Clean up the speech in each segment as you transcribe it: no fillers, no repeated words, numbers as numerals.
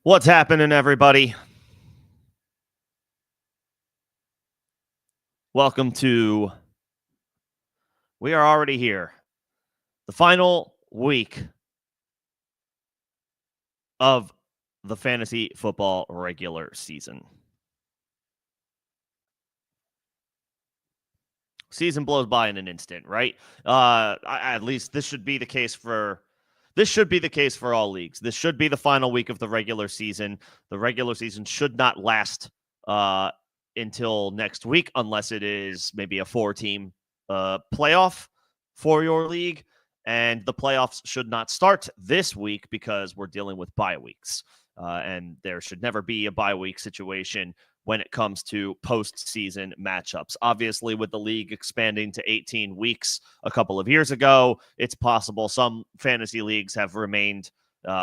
What's happening, everybody? Welcome to. We are already here. The final week of the fantasy football regular season. Season blows by in an instant, right? At least this should be the case for. This should be the case for all leagues. This should be the final week of the regular season. The regular season should not last until next week, unless it is maybe a 4-team playoff for your league. And the playoffs should not start this week because we're dealing with bye weeks. And there should never be a bye week situation when it comes to postseason matchups. Obviously, with the league expanding to 18 weeks a couple of years ago, it's possible some fantasy leagues have remained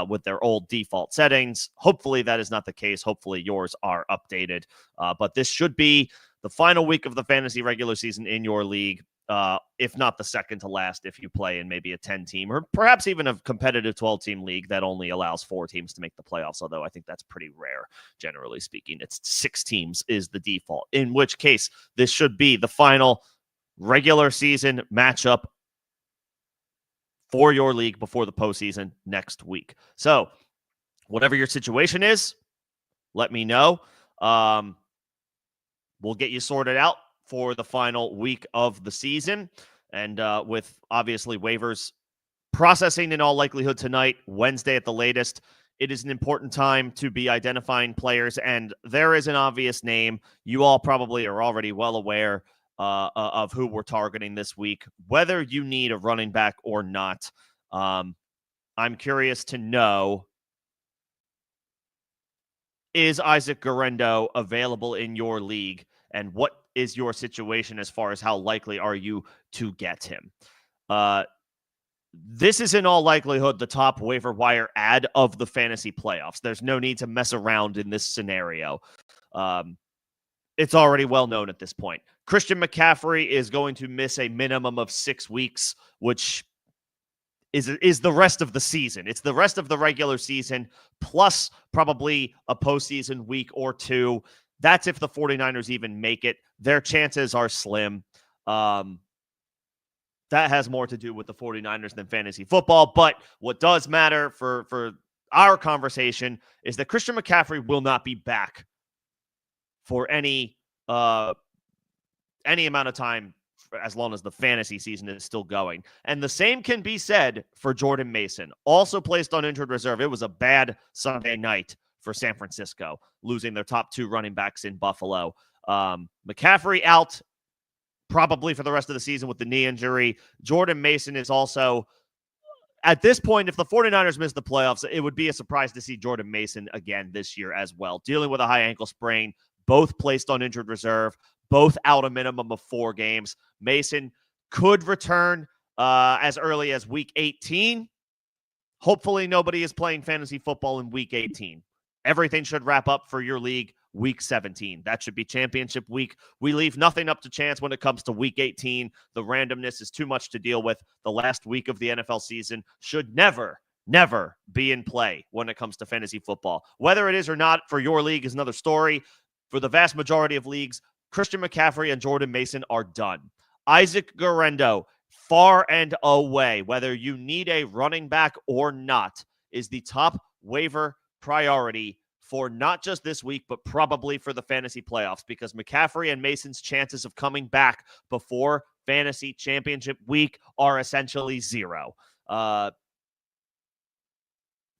with their old default settings. Hopefully, that is not the case. Hopefully, yours are updated. But this should be the final week of the fantasy regular season in your league. If not the second to last, if you play in maybe a 10-team or perhaps even a competitive 12-team league that only allows 4 teams to make the playoffs, although I think that's pretty rare, generally speaking. It's 6 teams is the default, in which case this should be the final regular season matchup for your league before the postseason next week. So whatever your situation is, let me know. We'll get you sorted out for the final week of the season. And with obviously waivers processing in all likelihood tonight, Wednesday at the latest, it is an important time to be identifying players. And there is an obvious name. You all probably are already well aware of who we're targeting this week, whether you need a running back or not. I'm curious to know, is Isaac Guerrero available in your league? And what is your situation as far as how likely are you to get him? This is in all likelihood the top waiver wire ad of the fantasy playoffs. There's no need to mess around in this scenario. It's already well known at this point. Christian McCaffrey is going to miss a minimum of 6 weeks, which is the rest of the season. It's the rest of the regular season, plus probably a postseason week or 2. That's if the 49ers even make it. Their chances are slim. That has more to do with the 49ers than fantasy football. But what does matter for our conversation is that Christian McCaffrey will not be back for any amount of time as long as the fantasy season is still going. And the same can be said for Jordan Mason, also placed on injured reserve. It was a bad Sunday night for San Francisco, losing their top 2 running backs in Buffalo. McCaffrey out probably for the rest of the season with the knee injury. Jordan Mason is also, at this point, if the 49ers miss the playoffs, it would be a surprise to see Jordan Mason again this year as well, dealing with a high ankle sprain, both placed on injured reserve, both out a minimum of 4 games. Mason could return as early as week 18. Hopefully nobody is playing fantasy football in week 18. Everything should wrap up for your league week 17. That should be championship week. We leave nothing up to chance when it comes to week 18. The randomness is too much to deal with. The last week of the NFL season should never be in play when it comes to fantasy football. Whether it is or not for your league is another story. For the vast majority of leagues, Christian McCaffrey and Jordan Mason are done. Isaac Guerrero, far and away, whether you need a running back or not, is the top waiver priority for not just this week, but probably for the fantasy playoffs, because McCaffrey and Mason's chances of coming back before fantasy championship week are essentially 0.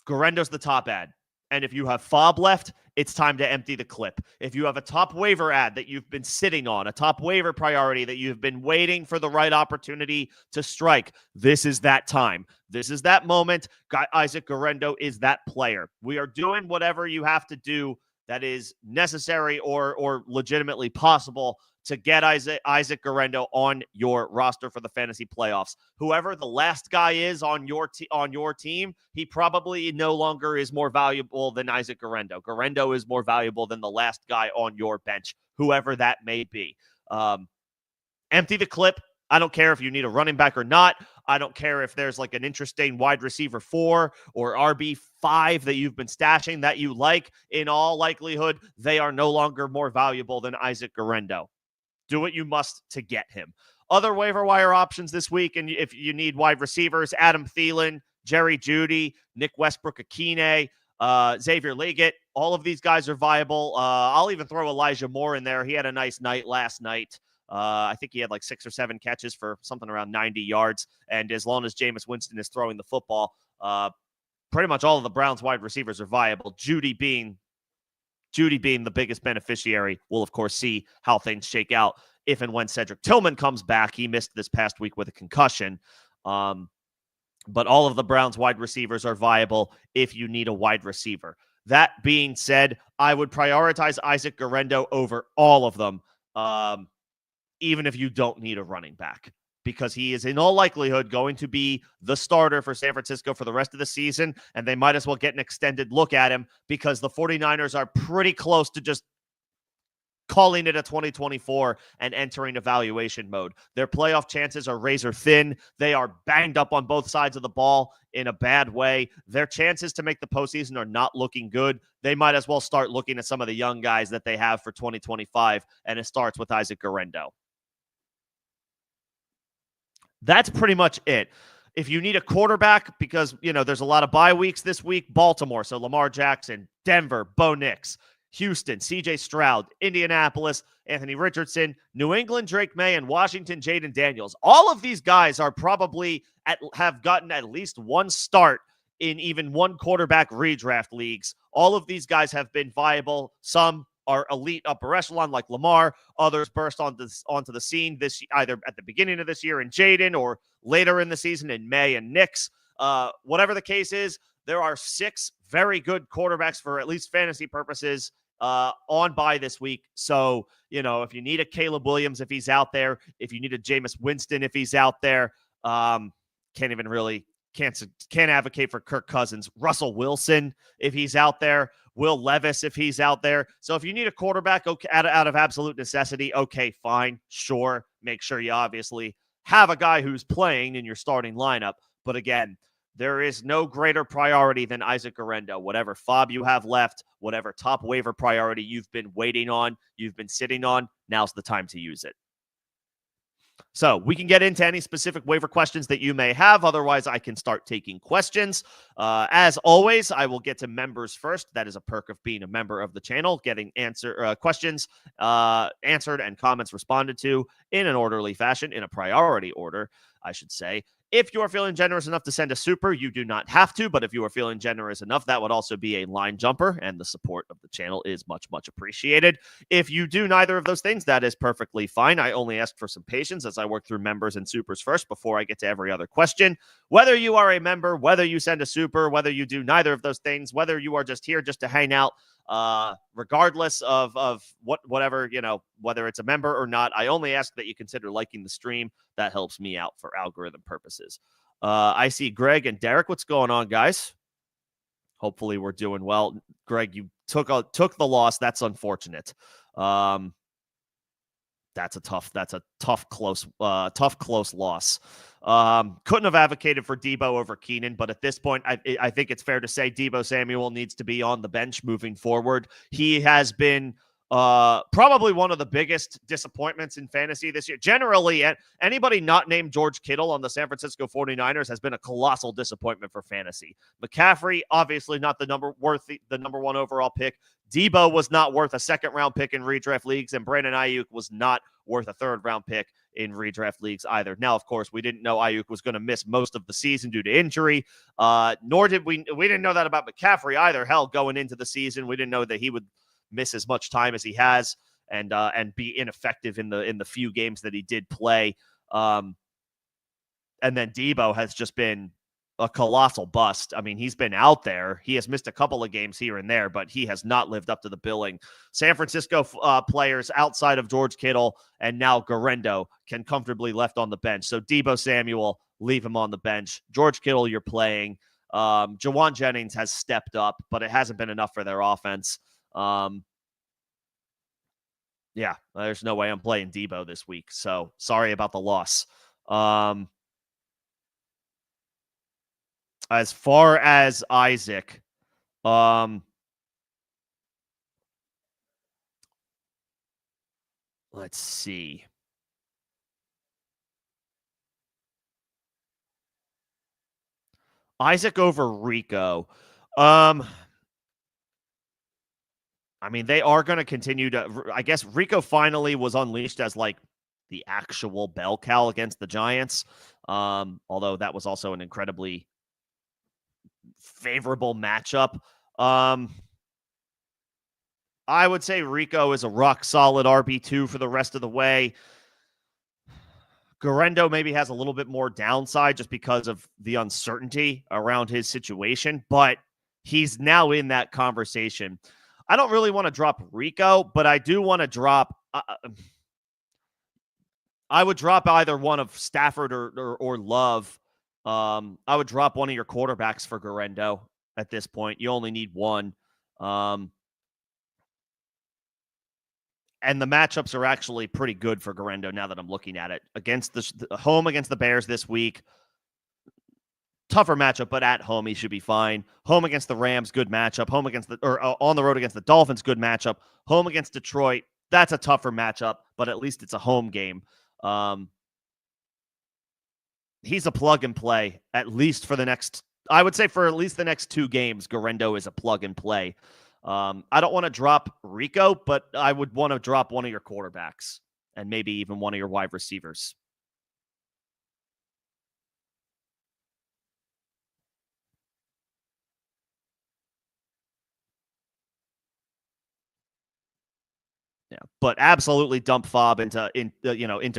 Guerendo's the top ad. And if you have FOB left, it's time to empty the clip. If you have a top waiver ad that you've been sitting on, a top waiver priority that you've been waiting for the right opportunity to strike, this is that time. This is that moment. Isaac Guerrero is that player. We are doing whatever you have to do that is necessary or legitimately possible to get Isaac Guerrero on your roster for the fantasy playoffs. Whoever the last guy is on your team, he probably no longer is more valuable than Isaac Guerrero. Guerrero is more valuable than the last guy on your bench, whoever that may be. Empty the clip. I don't care if you need a running back or not. I don't care if there's like an interesting wide receiver 4 or RB5 that you've been stashing that you like. In all likelihood, they are no longer more valuable than Isaac Guerrero. Do what you must to get him. Other waiver wire options this week, and if you need wide receivers, Adam Thielen, Jerry Jeudy, Nick Westbrook-Akine, Xavier Leggett, all of these guys are viable. I'll even throw Elijah Moore in there. He had a nice night last night. I think he had like 6 or 7 catches for something around 90 yards. And as long as Jameis Winston is throwing the football, pretty much all of the Browns wide receivers are viable. Jeudy being the biggest beneficiary. We'll, of course, see how things shake out if and when Cedric Tillman comes back. He missed this past week with a concussion. But all of the Browns wide receivers are viable if you need a wide receiver. That being said, I would prioritize Isaac Guerrero over all of them, even if you don't need a running back, because he is in all likelihood going to be the starter for San Francisco for the rest of the season, and they might as well get an extended look at him because the 49ers are pretty close to just calling it a 2024 and entering evaluation mode. Their playoff chances are razor thin. They are banged up on both sides of the ball in a bad way. Their chances to make the postseason are not looking good. They might as well start looking at some of the young guys that they have for 2025, and it starts with Isaac Guerrero. That's pretty much it. If you need a quarterback, because, there's a lot of bye weeks this week, Baltimore, so Lamar Jackson, Denver, Bo Nix, Houston, C.J. Stroud, Indianapolis, Anthony Richardson, New England, Drake May, and Washington, Jaden Daniels. All of these guys are probably have gotten at least one start in even one quarterback redraft leagues. All of these guys have been viable. Some are elite upper echelon like Lamar. Others burst onto the scene this either at the beginning of this year in Jaden or later in the season in May and Nix. Whatever the case is, there are 6 very good quarterbacks for at least fantasy purposes on bye this week. So, if you need a Caleb Williams, if he's out there, if you need a Jameis Winston, if he's out there, can't advocate for Kirk Cousins. Russell Wilson, if he's out there, Will Levis, if he's out there. So if you need a quarterback out of absolute necessity, okay, fine, sure. Make sure you obviously have a guy who's playing in your starting lineup. But again, there is no greater priority than Isaac Guerrero. Whatever fob you have left, whatever top waiver priority you've been waiting on, you've been sitting on, now's the time to use it. So we can get into any specific waiver questions that you may have. Otherwise, I can start taking questions. As always, I will get to members first. That is a perk of being a member of the channel, getting questions answered and comments responded to in an orderly fashion, in a priority order, I should say. If you are feeling generous enough to send a super, you do not have to, but if you are feeling generous enough, that would also be a line jumper, and the support of the channel is much, much appreciated. If you do neither of those things, that is perfectly fine. I only ask for some patience as I work through members and supers first before I get to every other question. Whether you are a member, whether you send a super, whether you do neither of those things, whether you are just here just to hang out, regardless of whatever, whether it's a member or not, I only ask that you consider liking the stream. That helps me out for algorithm purposes. I see Greg and Derek. What's going on, guys? Hopefully we're doing well. Greg, you took the loss. That's unfortunate. That's a tough close loss. Couldn't have advocated for Deebo over Keenan, but at this point, I think it's fair to say Deebo Samuel needs to be on the bench moving forward. He has been probably one of the biggest disappointments in fantasy this year. Generally, anybody not named George Kittle on the San Francisco 49ers has been a colossal disappointment for fantasy. McCaffrey, obviously not the number one overall pick. Deebo was not worth a second-round pick in redraft leagues, and Brandon Ayuk was not worth a third-round pick in redraft leagues either. Now, of course, we didn't know Ayuk was going to miss most of the season due to injury, nor did we didn't know that about McCaffrey either. Hell, going into the season, we didn't know that he would miss as much time as he has and be ineffective in the few games that he did play. And then Deebo has just been a colossal bust. I mean, he's been out there. He has missed a couple of games here and there, but he has not lived up to the billing. San Francisco players outside of George Kittle and now Guerrero can comfortably left on the bench. So Deebo Samuel, leave him on the bench. George Kittle, you're playing. Jawan Jennings has stepped up, but it hasn't been enough for their offense. Yeah, there's no way I'm playing Debo this week. So sorry about the loss. As far as Isaac, let's see. Isaac over Rico. I mean, they are going to continue to. I guess Rico finally was unleashed as like the actual bell cow against the Giants. Although that was also an incredibly favorable matchup. I would say Rico is a rock solid RB2 for the rest of the way. Guerendo maybe has a little bit more downside just because of the uncertainty around his situation, but he's now in that conversation. I don't really want to drop Rico, but I do want to drop. I would drop either one of Stafford or Love. I would drop one of your quarterbacks for Guerendo at this point. You only need one. And the matchups are actually pretty good for Guerendo now that I'm looking at it. Against the home against the Bears this week, tougher matchup, but at home he should be fine. Home against the Rams, good matchup. Home against on the road against the Dolphins, good matchup. Home against Detroit, that's a tougher matchup, but at least it's a home game. He's a plug and play at least for the next. I would say for at least the next 2 games, Guerendo is a plug and play. I don't want to drop Rico, but I would want to drop one of your quarterbacks and maybe even one of your wide receivers. Yeah, but absolutely dump Fob into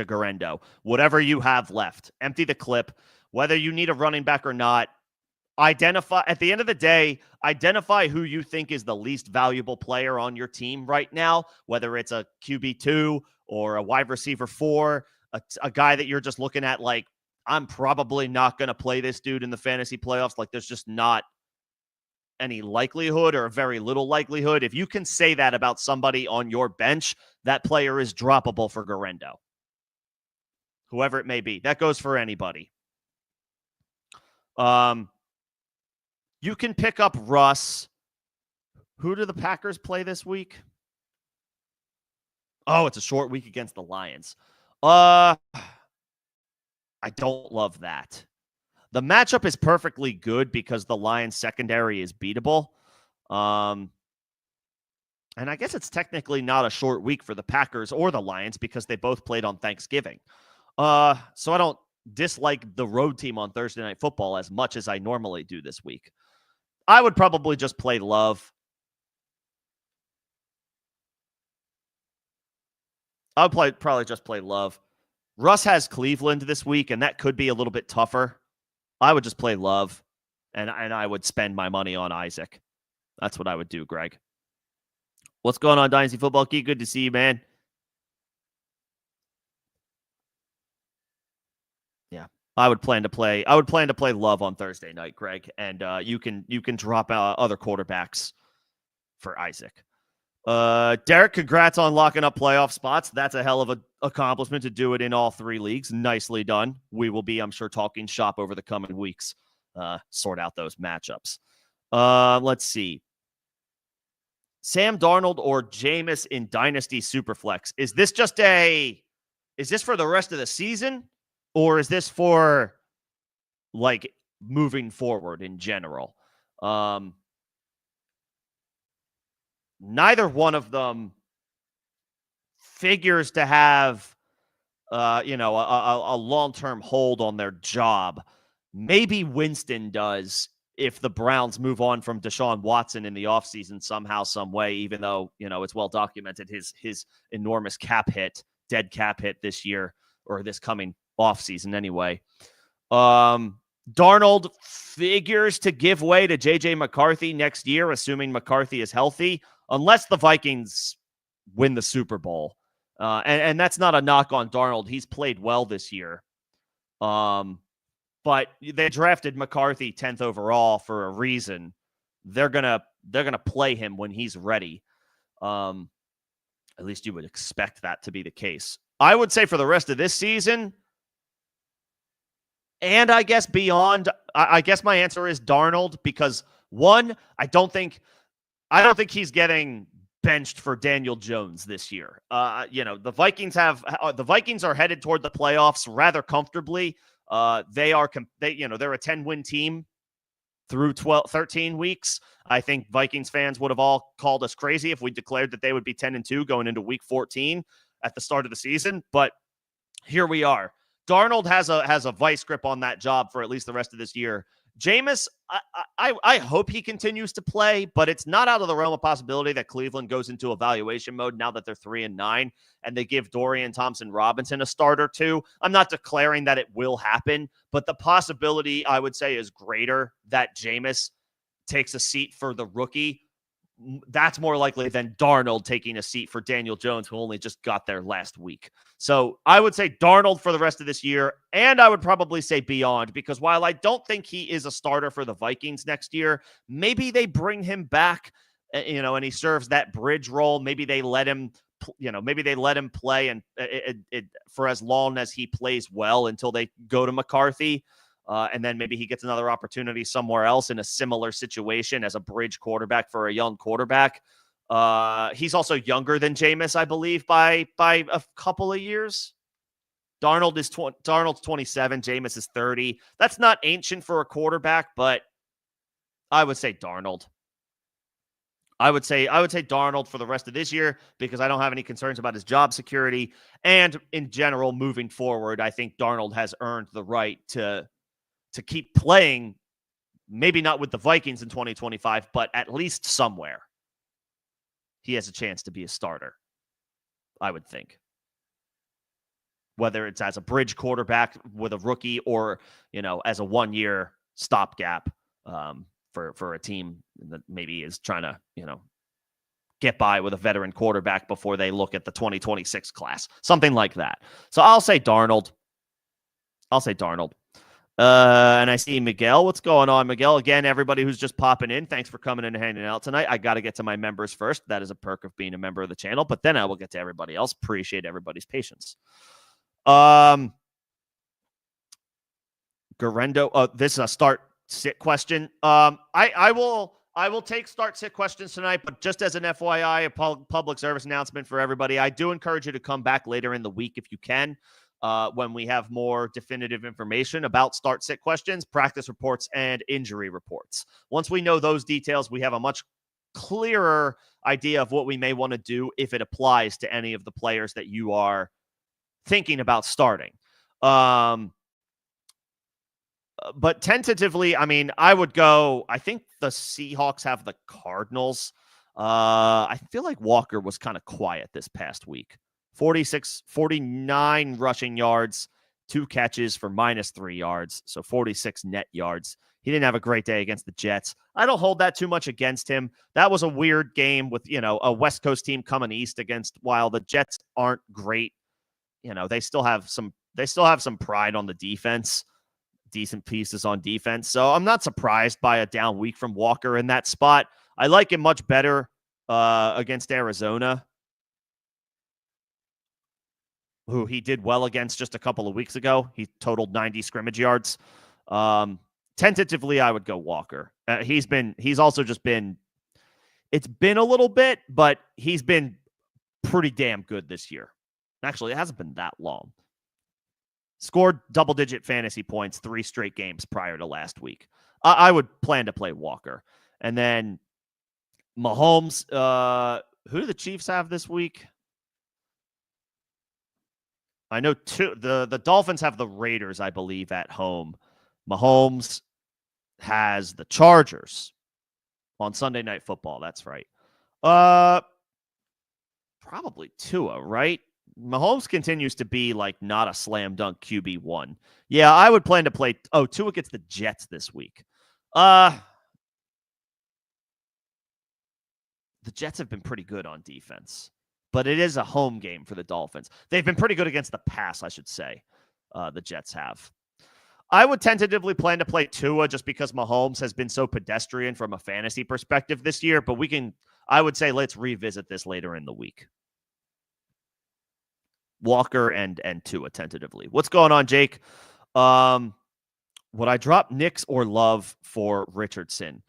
Guerendo. Whatever you have left, empty the clip. Whether you need a running back or not, identify at the end of the day, identify who you think is the least valuable player on your team right now, whether it's a QB2 or a wide receiver 4, a guy that you're just looking at like, I'm probably not going to play this dude in the fantasy playoffs. Like, there's just not any likelihood or very little likelihood. If you can say that about somebody on your bench, that player is droppable for Guerendo. Whoever it may be. That goes for anybody. You can pick up Russ. Who do the Packers play this week? Oh, it's a short week against the Lions. I don't love that. The matchup is perfectly good because the Lions secondary is beatable. And I guess it's technically not a short week for the Packers or the Lions because they both played on Thanksgiving. So I don't dislike the road team on Thursday Night Football as much as I normally do this week. I would probably just play Love. I would probably just play Love. Russ has Cleveland this week, and that could be a little bit tougher. I would just play Love, and I would spend my money on Isaac. That's what I would do, Greg. What's going on, Dynasty Football Geek? Good to see you, man. Yeah, I would plan to play Love on Thursday night, Greg, and you can drop other quarterbacks for Isaac. Derek, congrats on locking up playoff spots. That's a hell of an accomplishment to do it in all 3 leagues. Nicely done. We will be, I'm sure, talking shop over the coming weeks. Sort out those matchups. Let's see. Sam Darnold or Jameis in Dynasty Superflex. Is this for the rest of the season? Or is this for like moving forward in general? Neither one of them figures to have, a long-term hold on their job. Maybe Winston does if the Browns move on from Deshaun Watson in the offseason somehow, some way, even though, it's well documented his enormous dead cap hit this year or this coming offseason anyway. Darnold figures to give way to J.J. McCarthy next year, assuming McCarthy is healthy, unless the Vikings win the Super Bowl. And that's not a knock on Darnold. He's played well this year. But they drafted McCarthy 10th overall for a reason. They're gonna play him when he's ready. At least you would expect that to be the case. I would say for the rest of this season, and I guess beyond, I guess my answer is Darnold, because one, I don't think he's getting benched for Daniel Jones this year. The Vikings are headed toward the playoffs rather comfortably. They're a 10-win team through 13 weeks. I think Vikings fans would have all called us crazy if we declared that they would be 10-2 going into week 14 at the start of the season. But here we are. Darnold has a vice grip on that job for at least the rest of this year. Jameis, I hope he continues to play, but it's not out of the realm of possibility that Cleveland goes into evaluation mode now that they're 3-9 and they give Dorian Thompson-Robinson a start or two. I'm not declaring that it will happen, but the possibility, I would say, is greater that Jameis takes a seat for the rookie. That's more likely than Darnold taking a seat for Daniel Jones, who only just got there last week. So I would say Darnold for the rest of this year, and I would probably say beyond, because while I don't think he is a starter for the Vikings next year, maybe they bring him back, and he serves that bridge role. Maybe they let him, play and for as long as he plays well until they go to McCarthy. And then maybe he gets another opportunity somewhere else in a similar situation as a bridge quarterback for a young quarterback. He's also younger than Jameis, I believe, by a couple of years. Darnold's 27, Jameis is 30. That's not ancient for a quarterback, but I would say Darnold. I would say Darnold for the rest of this year because I don't have any concerns about his job security. And in general, moving forward, I think Darnold has earned the right to keep playing, maybe not with the Vikings in 2025, but at least somewhere. He has a chance to be a starter, I would think. Whether it's as a bridge quarterback with a rookie or, as a one-year stopgap for a team that maybe is trying to, get by with a veteran quarterback before they look at the 2026 class. Something like that. So I'll say Darnold. And I see Miguel. What's going on, Miguel? Again, everybody who's just popping in, thanks for coming in and hanging out tonight. I got to get to my members first. That is a perk of being a member of the channel, but then I will get to everybody else. Appreciate everybody's patience. Garendo, this is a start-sit question. I will take start-sit questions tonight, but just as an FYI, a public service announcement for everybody, I do encourage you to come back later in the week if you can. When we have more definitive information about start-sit questions, practice reports, and injury reports. Once we know those details, we have a much clearer idea of what we may want to do if it applies to any of the players that you are thinking about starting. But tentatively, I would go, I think the Seahawks have the Cardinals. I feel like Walker was kind of quiet this past week. 49 rushing yards, 2 catches for -3 yards, so 46 net yards. He didn't have a great day against the Jets. I don't hold that too much against him. That was a weird game with, a West Coast team coming east while the Jets aren't great. They still have some pride on the defense, decent pieces on defense. So I'm not surprised by a down week from Walker in that spot. I like him much better against Arizona, who he did well against just a couple of weeks ago. He totaled 90 scrimmage yards. Tentatively, I would go Walker. He's also just been, it's been a little bit, but he's been pretty damn good this year. Actually, it hasn't been that long. Scored double-digit fantasy points 3 straight games prior to last week. I would plan to play Walker. And then Mahomes, who do the Chiefs have this week? I know the Dolphins have the Raiders, I believe, at home. Mahomes has the Chargers on Sunday Night Football. That's right. Probably Tua, right? Mahomes continues to be not a slam dunk QB1. Yeah, I would plan to play. Oh, Tua gets the Jets this week. The Jets have been pretty good on defense, but it is a home game for the Dolphins. They've been pretty good against the pass, I should say. The Jets have. I would tentatively plan to play Tua just because Mahomes has been so pedestrian from a fantasy perspective this year, but I would say let's revisit this later in the week. Walker and Tua tentatively. What's going on, Jake? Would I drop Nix or Love for Richardson?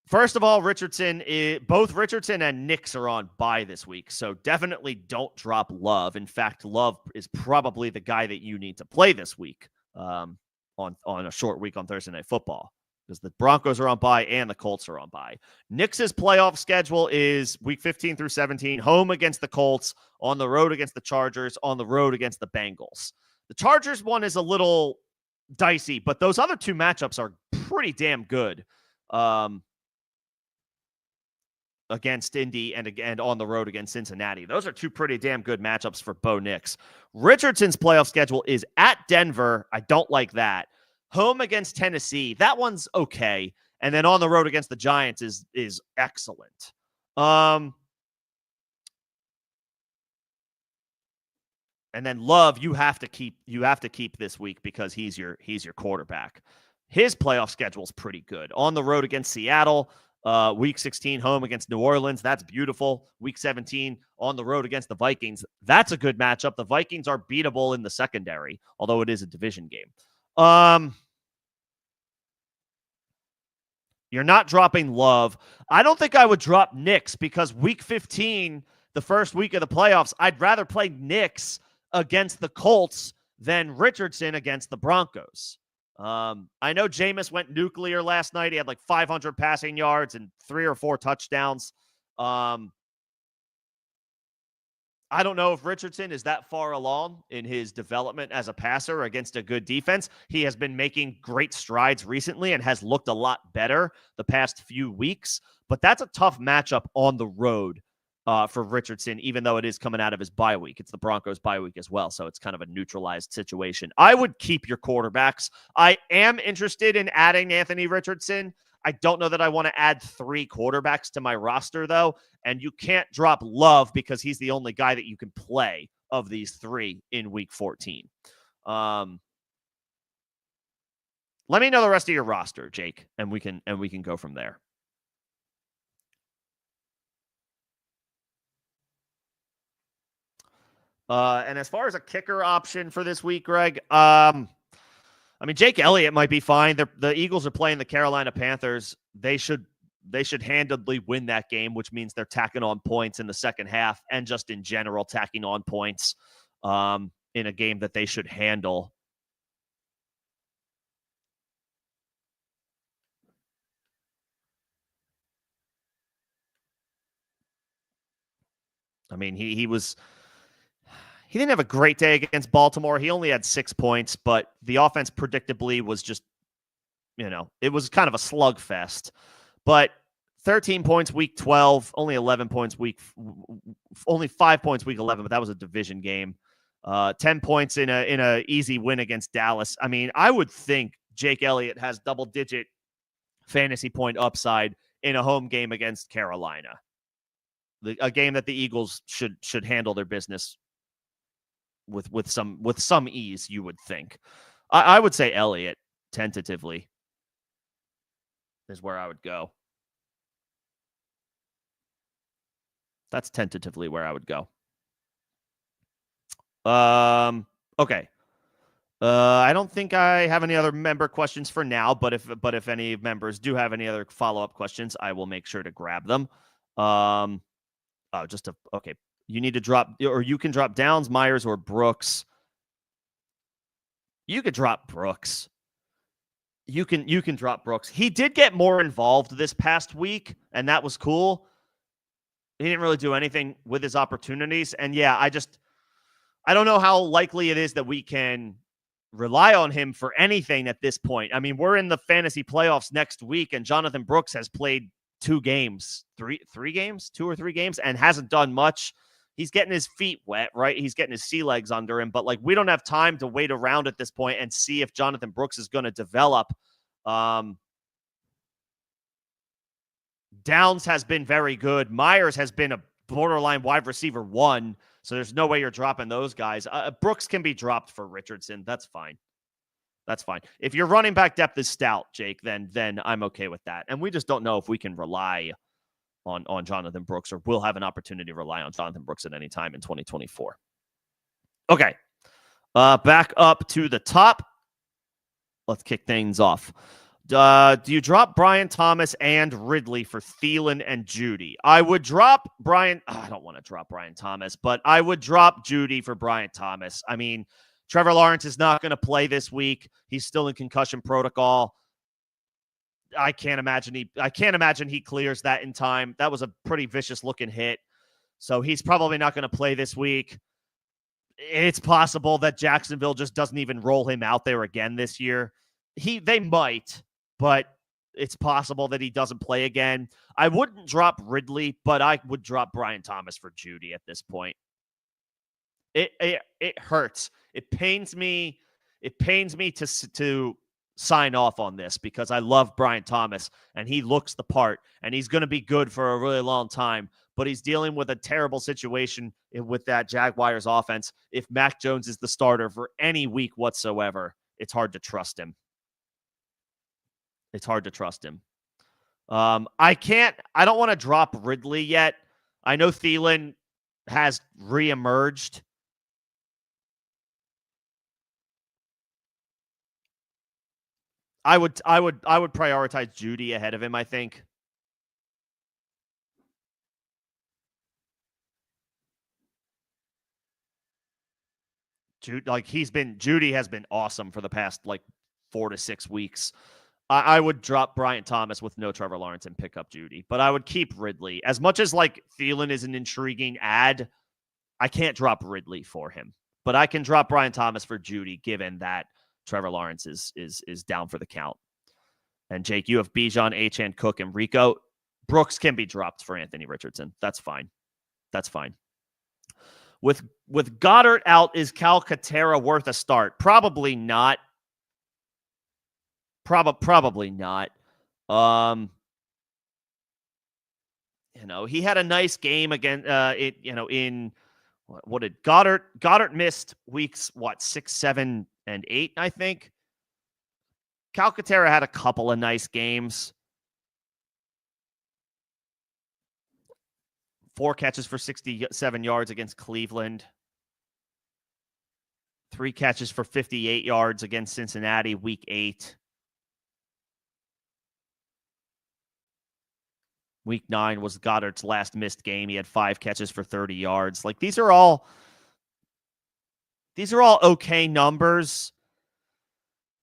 First of all, both Richardson and Nix are on bye this week, so definitely don't drop Love. In fact, Love is probably the guy that you need to play this week on a short week on Thursday Night Football, because the Broncos are on bye and the Colts are on bye. Nix's playoff schedule is week 15 through 17, home against the Colts, on the road against the Chargers, on the road against the Bengals. The Chargers one is a little dicey, but those other two matchups are pretty damn good. Against Indy and on the road against Cincinnati. Those are two pretty damn good matchups for Bo Nix. Richardson's playoff schedule is at Denver. I don't like that. Home against Tennessee. That one's okay. And then on the road against the Giants is excellent. And then Love, you have to keep this week because he's your quarterback. His playoff schedule is pretty good. On the road against Seattle, week 16 home against New Orleans. That's beautiful. Week 17 on the road against the Vikings. That's a good matchup. The Vikings are beatable in the secondary, although it is a division game. You're not dropping Love. I don't think I would drop Nix because week 15, the first week of the playoffs, I'd rather play Nix against the Colts than Richardson against the Broncos. I know Jameis went nuclear last night. He had like 500 passing yards and 3 or 4 touchdowns. I don't know if Richardson is that far along in his development as a passer against a good defense. He has been making great strides recently and has looked a lot better the past few weeks, but that's a tough matchup on the road for Richardson, even though it is coming out of his bye week. It's the Broncos bye week as well, so it's kind of a neutralized situation. I would keep your quarterbacks. I am interested in adding Anthony Richardson. I don't know that I want to add 3 quarterbacks to my roster, though, and you can't drop Love because he's the only guy that you can play of these 3 in week 14. Let me know the rest of your roster, Jake, and we can go from there. And as far as a kicker option for this week, Greg, I mean, Jake Elliott might be fine. The Eagles are playing the Carolina Panthers. They should handedly win that game, which means they're tacking on points in the second half and just in general tacking on points in a game that they should handle. I mean, he didn't have a great day against Baltimore. He only had 6 points, but the offense predictably was just, it was kind of a slugfest. But 13 points week 12, only 11 points only 5 points week 11, but that was a division game. 10 points in a easy win against Dallas. I mean, I would think Jake Elliott has double-digit fantasy point upside in a home game against Carolina. A game that the Eagles should handle their business with some ease, you would think. I would say Elliott tentatively is where I would go. That's tentatively where I would go. Okay. I don't think I have any other member questions for now, but if any members do have any other follow-up questions, I will make sure to grab them. Okay. You need to drop, or you can drop Downs, Myers, or Brooks. You could drop Brooks. You can drop Brooks. He did get more involved this past week, and that was cool. He didn't really do anything with his opportunities. And yeah, I don't know how likely it is that we can rely on him for anything at this point. I mean, we're in the fantasy playoffs next week, and Jonathan Brooks has played 2 games, 2 or 3 games, and hasn't done much. He's getting his feet wet, right? He's getting his sea legs under him, but like, we don't have time to wait around at this point and see if Jonathan Brooks is going to develop. Downs has been very good. Myers has been a borderline wide receiver 1, so there's no way you're dropping those guys. Brooks can be dropped for Richardson. That's fine. That's fine. If your running back depth is stout, Jake, then I'm okay with that. And we just don't know if we can rely on Jonathan Brooks, or will have an opportunity to rely on Jonathan Brooks at any time in 2024. Okay. Back up to the top. Let's kick things off. Do you drop Brian Thomas and Ridley for Thielen and Judy? I would drop Brian. I don't want to drop Brian Thomas, but I would drop Judy for Brian Thomas. I mean, Trevor Lawrence is not going to play this week. He's still in concussion protocol. I can't imagine he clears that in time. That was a pretty vicious looking hit. So he's probably not going to play this week. It's possible that Jacksonville just doesn't even roll him out there again this year. They might, but it's possible that he doesn't play again. I wouldn't drop Ridley, but I would drop Brian Thomas for Judy at this point. It hurts. It pains me. It pains me to sign off on this because I love Brian Thomas and he looks the part and he's going to be good for a really long time, but he's dealing with a terrible situation with that Jaguars offense. If Mac Jones is the starter for any week whatsoever, it's hard to trust him. It's hard to trust him. I don't want to drop Ridley yet. I know Thielen has reemerged. I would prioritize Judy ahead of him, I think. Judy has been awesome for the past 4 to 6 weeks. I would drop Brian Thomas with no Trevor Lawrence and pick up Judy, but I would keep Ridley. As much as Thielen is an intriguing ad, I can't drop Ridley for him, but I can drop Brian Thomas for Judy, given that Trevor Lawrence is down for the count. And Jake, you have Bijan, Achane, Cook, and Rico. Brooks can be dropped for Anthony Richardson. That's fine. That's fine. With Goddard out, is Calcaterra worth a start? Probably not. Probably not. He had a nice game again. What did Goddard missed weeks 6, 7, and 8, I think. Calcaterra had a couple of nice games. 4 catches for 67 yards against Cleveland. 3 catches for 58 yards against Cincinnati, week 8. Week 9 was Goddard's last missed game. He had 5 catches for 30 yards. These are all okay numbers.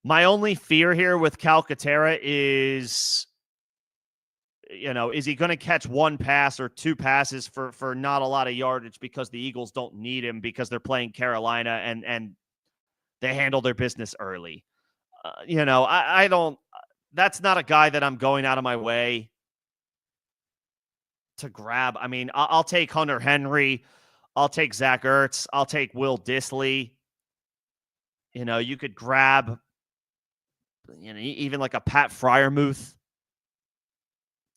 My only fear here with Calcaterra is, is he going to catch 1 pass or 2 passes for not a lot of yardage because the Eagles don't need him because they're playing Carolina and they handle their business early. I don't. That's not a guy that I'm going out of my way to grab. I mean, I'll take Hunter Henry. I'll take Zach Ertz. I'll take Will Dissly. You could grab, even a Pat Freiermuth.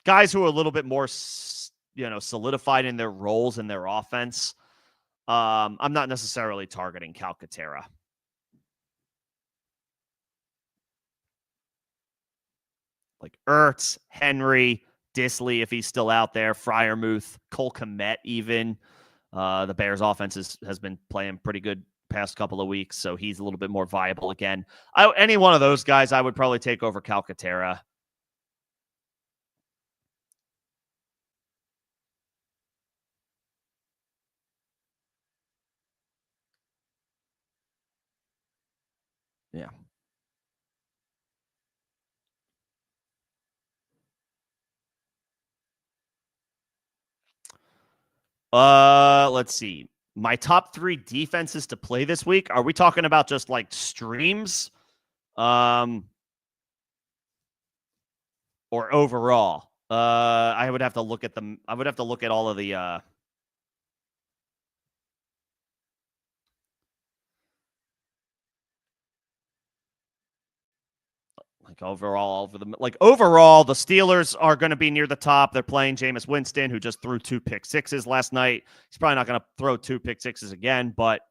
Guys who are a little bit more, solidified in their roles in their offense. I'm not necessarily targeting Calcaterra. Ertz, Henry, Dissly, if he's still out there, Freiermuth, Cole Kmet even. The Bears offense has been playing pretty good past couple of weeks, so he's a little bit more viable again. Any one of those guys I would probably take over Calcaterra. Yeah. Let's see. My top 3 defenses to play this week. Are we talking about just streams? Or overall? I would have to look at them. I would have to look at all of the overall, the Steelers are going to be near the top. They're playing Jameis Winston, who just threw 2 pick sixes last night. He's probably not going to throw 2 pick sixes again, but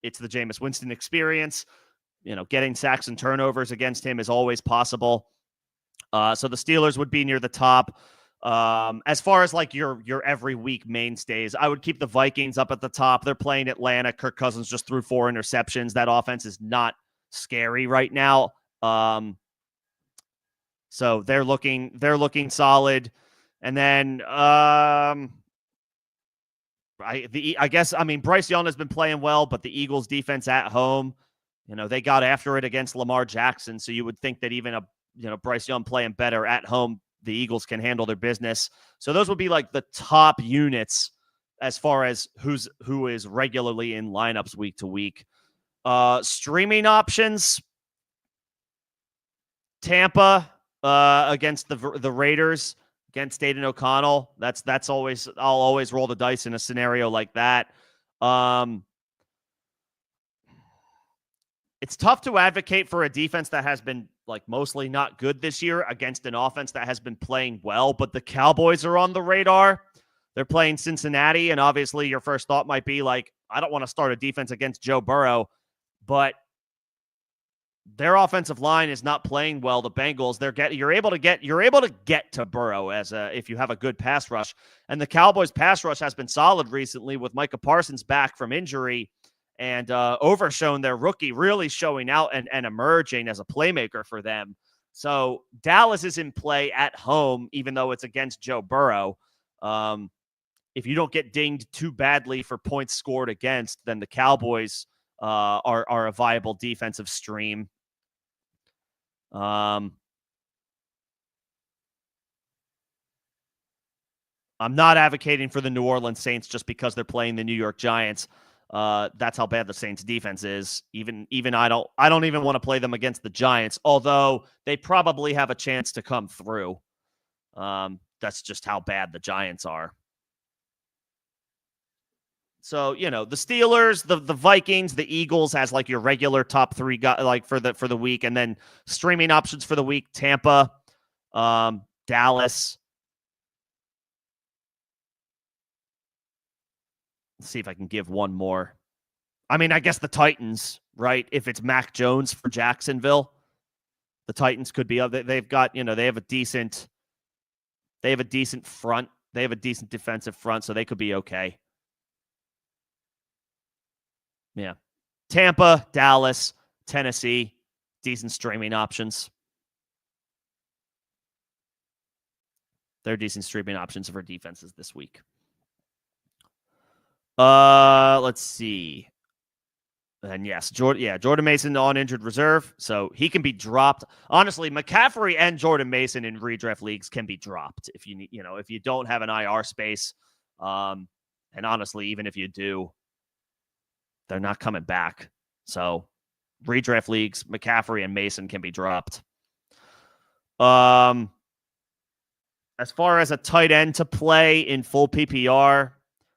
it's the Jameis Winston experience. Getting sacks and turnovers against him is always possible. So the Steelers would be near the top. As far as like your every week mainstays, I would keep the Vikings up at the top. They're playing Atlanta. Kirk Cousins just threw 4 interceptions. That offense is not scary right now. So they're looking solid. And then I guess Bryce Young has been playing well, but the Eagles defense at home, they got after it against Lamar Jackson. So you would think that even Bryce Young playing better at home, the Eagles can handle their business. So those would be like the top units as far as who is regularly in lineups week to week. Streaming options, Tampa against the Raiders, against Aiden O'Connell. That's always, I'll always roll the dice in a scenario like that. It's tough to advocate for a defense that has been like mostly not good this year against an offense that has been playing well, but the Cowboys are on the radar. They're playing Cincinnati, and obviously your first thought might be like, I don't want to start a defense against Joe Burrow, but their offensive line is not playing well. The Bengals, you're able to get to Burrow if you have a good pass rush. And the Cowboys pass rush has been solid recently with Micah Parsons back from injury and Overshown, their rookie, really showing out and emerging as a playmaker for them. So Dallas is in play at home, even though it's against Joe Burrow. If you don't get dinged too badly for points scored against, then the Cowboys are a viable defensive stream. I'm not advocating for the New Orleans Saints just because they're playing the New York Giants. That's how bad the Saints defense is. Even I don't even want to play them against the Giants, although they probably have a chance to come through. That's just how bad the Giants are. So, the Steelers, the Vikings, the Eagles has like your regular top 3 guys like for the week, and then streaming options for the week, Tampa, Dallas. Let's see if I can give one more. I guess the Titans, right? If it's Mac Jones for Jacksonville, the Titans could be. They've got, they have a decent front. They have a decent defensive front, so they could be okay. Yeah. Tampa, Dallas, Tennessee, decent streaming options. They're decent streaming options for defenses this week. Let's see. And yes, Jordan Mason on injured reserve, so he can be dropped. Honestly, McCaffrey and Jordan Mason in redraft leagues can be dropped if you need, if you don't have an IR space. And honestly, even if you do, they're not coming back. So redraft leagues, McCaffrey and Mason can be dropped. As far as a tight end to play in full PPR,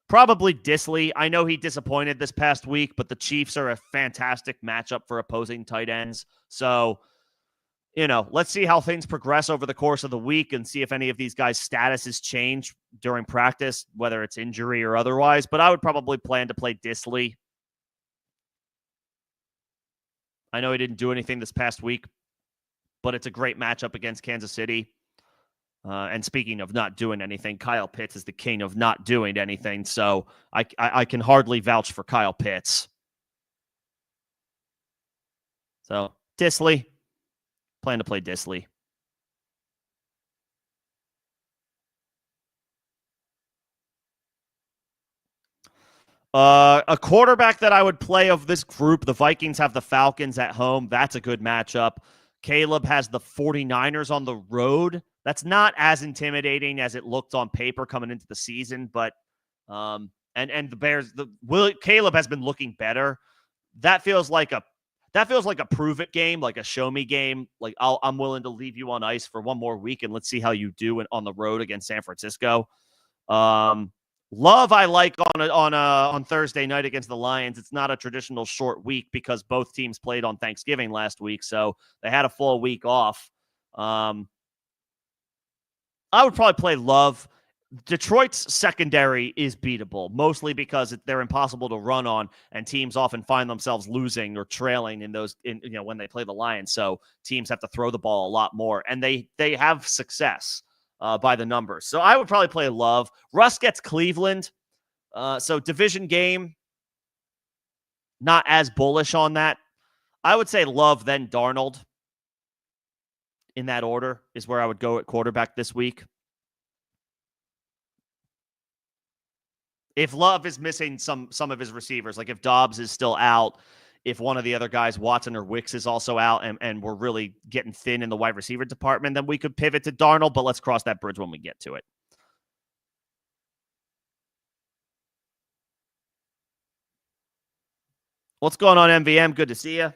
probably Disley. I know he disappointed this past week, but the Chiefs are a fantastic matchup for opposing tight ends. So, let's see how things progress over the course of the week and see if any of these guys' statuses change during practice, whether it's injury or otherwise. But I would probably plan to play Disley. I know he didn't do anything this past week, but it's a great matchup against Kansas City. And speaking of not doing anything, Kyle Pitts is the king of not doing anything. So I can hardly vouch for Kyle Pitts. So Disley, plan to play Disley. A quarterback that I would play of this group, the Vikings have the Falcons at home. That's a good matchup. Caleb has the 49ers on the road. That's not as intimidating as it looked on paper coming into the season, but and the Bears, Caleb has been looking better. That feels like a prove it game, like a show me game. Like I'm willing to leave you on ice for one more week and let's see how you do on the road against San Francisco. Love I like on Thursday night against the Lions. It's not a traditional short week because both teams played on Thanksgiving last week, so they had a full week off. I would probably play Love. Detroit's secondary is beatable, mostly because they're impossible to run on, and teams often find themselves losing or trailing when they play the Lions. So teams have to throw the ball a lot more, and they have success. by the numbers. So I would probably play Love. Russ gets Cleveland. So division game, not as bullish on that. I would say Love, then Darnold. In that order is where I would go at quarterback this week. If Love is missing some of his receivers, like if Dobbs is still out, if one of the other guys, Watson or Wicks, is also out, and we're really getting thin in the wide receiver department, then we could pivot to Darnold, but let's cross that bridge when we get to it. What's going on, MVM? Good to see you.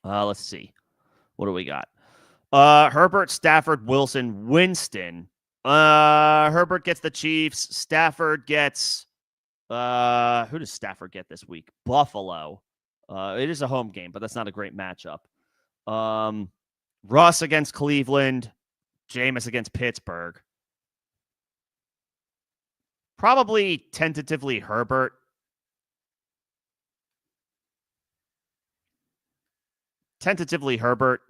Let's see. What do we got? Herbert, Stafford, Wilson, Winston. Herbert gets the Chiefs. Stafford gets who does Stafford get this week? Buffalo. It is a home game, but that's not a great matchup. Russ against Cleveland. Jameis against Pittsburgh. Probably tentatively Herbert. Tentatively Herbert.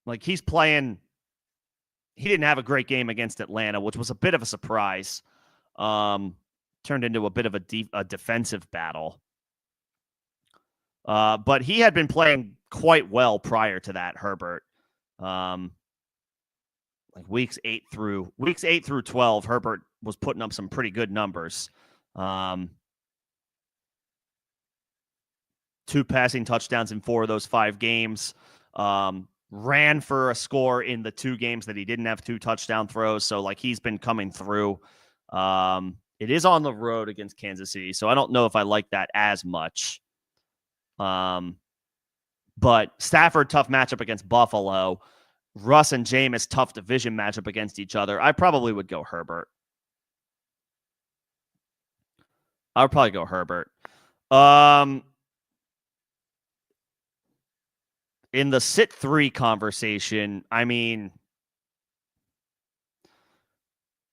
Like, he's playing. He didn't have a great game against Atlanta, which was a bit of a surprise. Turned into a bit of a defensive battle. But he had been playing quite well prior to that, Herbert. Like weeks 8 through 12, Herbert was putting up some pretty good numbers. 2 passing touchdowns in 4 of those 5 games. Ran for a score in the 2 games that he didn't have 2 touchdown throws. So, like, he's been coming through. It is on the road against Kansas City, so I don't know if I like that as much. But Stafford, tough matchup against Buffalo. Russ and Jameis, tough division matchup against each other. I probably would go Herbert. I would probably go Herbert. In the sit 3 conversation, I mean,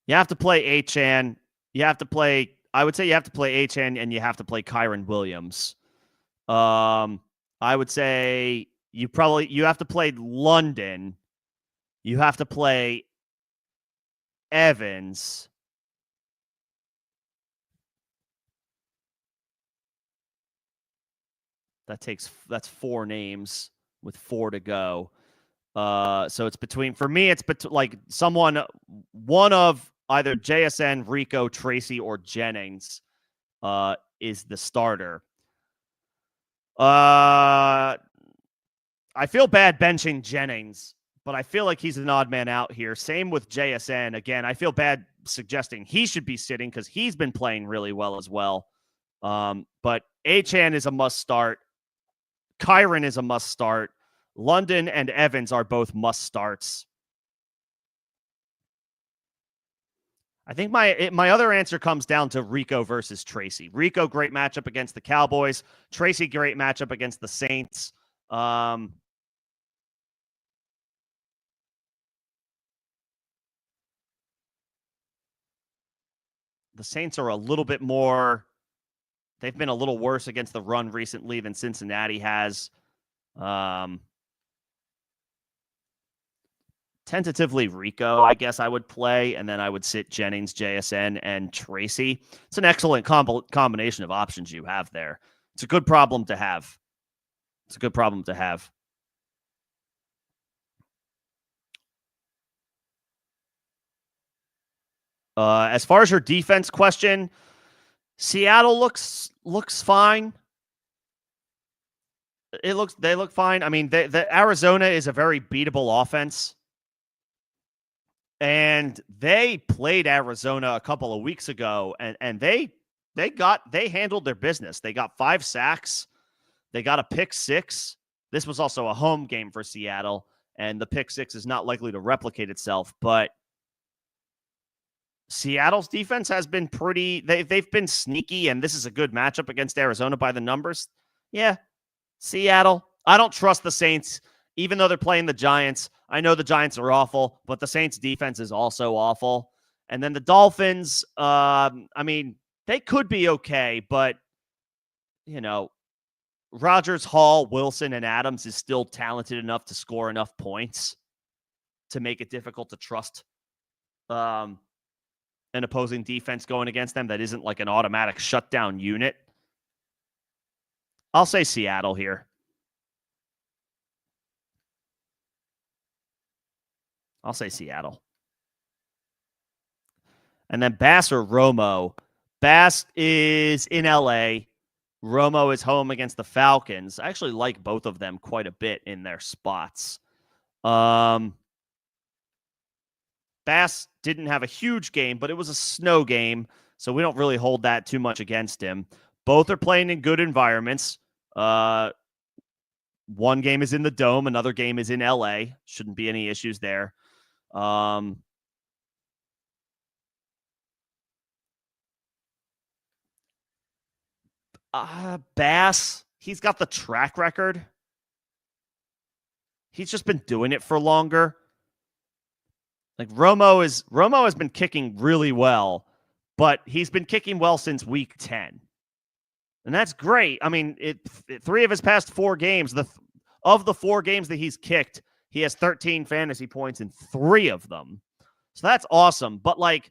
you have to play Achane. I would say you have to play Achane, and you have to play Kyren Williams. I would say you have to play London. You have to play Evans. That's 4 names with 4 to go. So it's for me, it's like one of either JSN, Rico, Tracy, or Jennings is the starter. I feel bad benching Jennings, but I feel like he's an odd man out here. Same with JSN. Again, I feel bad suggesting he should be sitting because he's been playing really well as well. But Achane is a must start. Kyren is a must start. London and Evans are both must starts. I think my other answer comes down to Rico versus Tracy. Rico, great matchup against the Cowboys. Tracy, great matchup against the Saints. The Saints are a little bit more. They've been a little worse against the run recently than Cincinnati has. Tentatively Rico, I guess I would play, and then I would sit Jennings, JSN, and Tracy. It's an excellent combination of options you have there. It's a good problem to have. As far as your defense question, Seattle looks fine. They look fine. I mean, the Arizona is a very beatable offense. And they played Arizona a couple of weeks ago, and they handled their business. They got 5 sacks. They got a pick 6. This was also a home game for Seattle, and the pick 6 is not likely to replicate itself. But Seattle's defense has been they've been sneaky, and this is a good matchup against Arizona by the numbers. Yeah, Seattle. I don't trust the Saints, even though they're playing the Giants. I know the Giants are awful, but the Saints defense is also awful. And then the Dolphins, I mean, they could be okay, but, you know, Rodgers, Hall, Wilson, and Adams is still talented enough to score enough points to make it difficult to trust an opposing defense going against them that isn't like an automatic shutdown unit. I'll say Seattle here. I'll say Seattle. And then Bass or Romo. Bass is in LA. Romo is home against the Falcons. I actually like both of them quite a bit in their spots. Bass didn't have a huge game, but it was a snow game, so we don't really hold that too much against him. Both are playing in good environments. One game is in the Dome. Another game is in LA. Shouldn't be any issues there. Bass, he's got the track record. He's just been doing it for longer. Like Romo has been kicking really well, but he's been kicking well since week 10. And that's great. I mean, 3 of his past 4 games, of the 4 games that he's kicked, he has 13 fantasy points in 3 of them. So that's awesome. But like,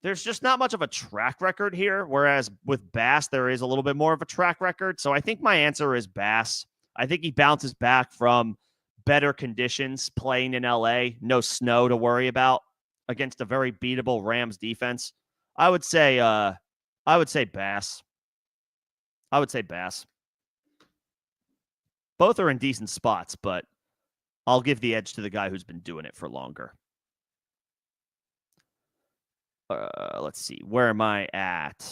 there's just not much of a track record here, whereas with Bass, there is a little bit more of a track record. So I think my answer is Bass. I think he bounces back from better conditions playing in LA, no snow to worry about against a very beatable Rams defense. I would say Bass. I would say Bass. Both are in decent spots, but I'll give the edge to the guy who's been doing it for longer. Let's see. Where am I at?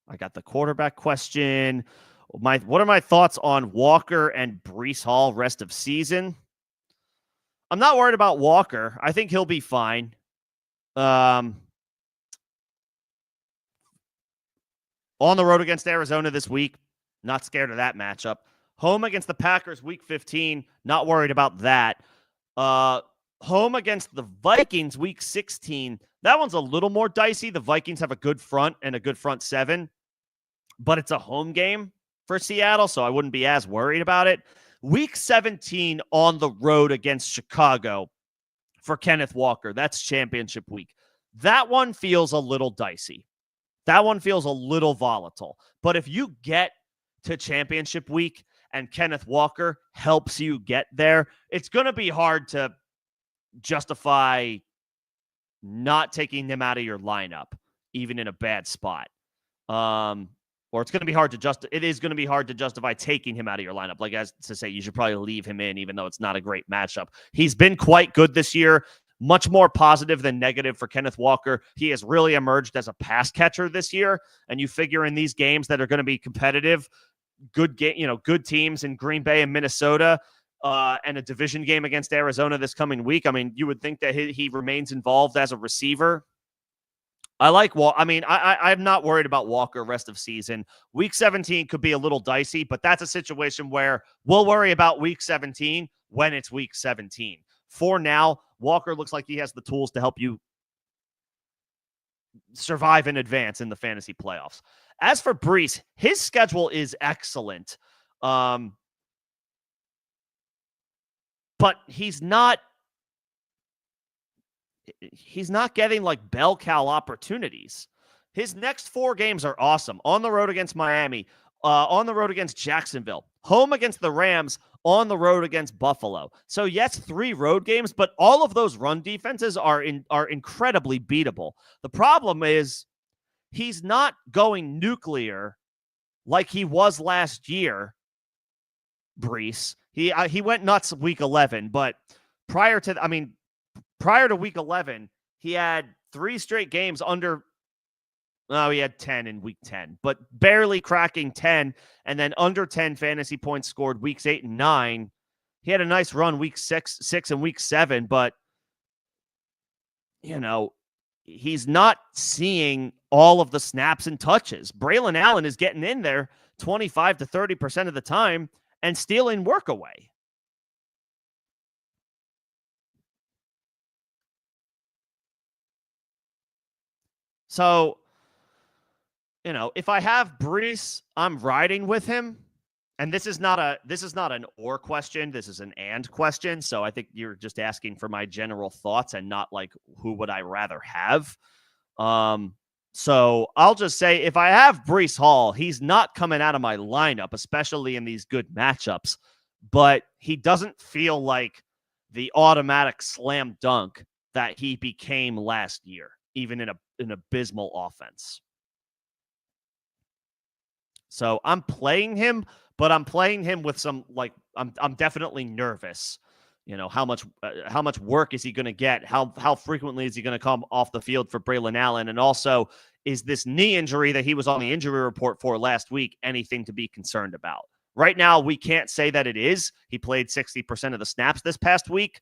I got the quarterback question. What are my thoughts on Walker and Breece Hall rest of season? I'm not worried about Walker. I think he'll be fine. On the road against Arizona this week, not scared of that matchup. Home against the Packers week 15, not worried about that. Home against the Vikings week 16, that one's a little more dicey. The Vikings have a good front and a good front 7, but it's a home game for Seattle, so I wouldn't be as worried about it. Week 17 on the road against Chicago for Kenneth Walker. That's championship week. That one feels a little dicey. That one feels a little volatile. But if you get to championship week and Kenneth Walker helps you get there, it's going to be hard to justify not taking him out of your lineup, even in a bad spot. Or it's going to be hard to it is going to be hard to justify taking him out of your lineup. Like, as to say, you should probably leave him in, even though it's not a great matchup. He's been quite good this year, much more positive than negative for Kenneth Walker. He has really emerged as a pass catcher this year. And you figure in these games that are going to be competitive, good teams in Green Bay and Minnesota, and a division game against Arizona this coming week. I mean, you would think that he remains involved as a receiver. I like I'm not worried about Walker rest of season. Week 17 could be a little dicey, but that's a situation where we'll worry about week 17 when it's week 17. For now, Walker looks like he has the tools to help you survive in advance in the fantasy playoffs. As for Breece, his schedule is excellent. But he's not getting like bell cow opportunities. His next 4 games are awesome. On the road against Miami, on the road against Jacksonville, home against the Rams, on the road against Buffalo. So yes, 3 road games, but all of those run defenses are incredibly beatable. The problem is he's not going nuclear like he was last year, Breece. He went nuts week 11, but prior to week 11, he had 3 straight games under. No, he had 10 in week 10, but barely cracking 10, and then under 10 fantasy points scored weeks 8 and 9. He had a nice run week 6 and week 7, but he's not seeing all of the snaps and touches. Braylon Allen is getting in there 25 to 30% of the time and stealing work away. So if I have Brees, I'm riding with him. And this is not an or question. This is an and question. So I think you're just asking for my general thoughts and not like who would I rather have. So I'll just say if I have Brees Hall, he's not coming out of my lineup, especially in these good matchups. But he doesn't feel like the automatic slam dunk that he became last year, even in an abysmal offense. So I'm playing him, but I'm playing him with some I'm definitely nervous. How much work is he going to get? How frequently is he going to come off the field for Braylon Allen? And also, is this knee injury that he was on the injury report for last week anything to be concerned about? Right now, we can't say that it is. He played 60% of the snaps this past week,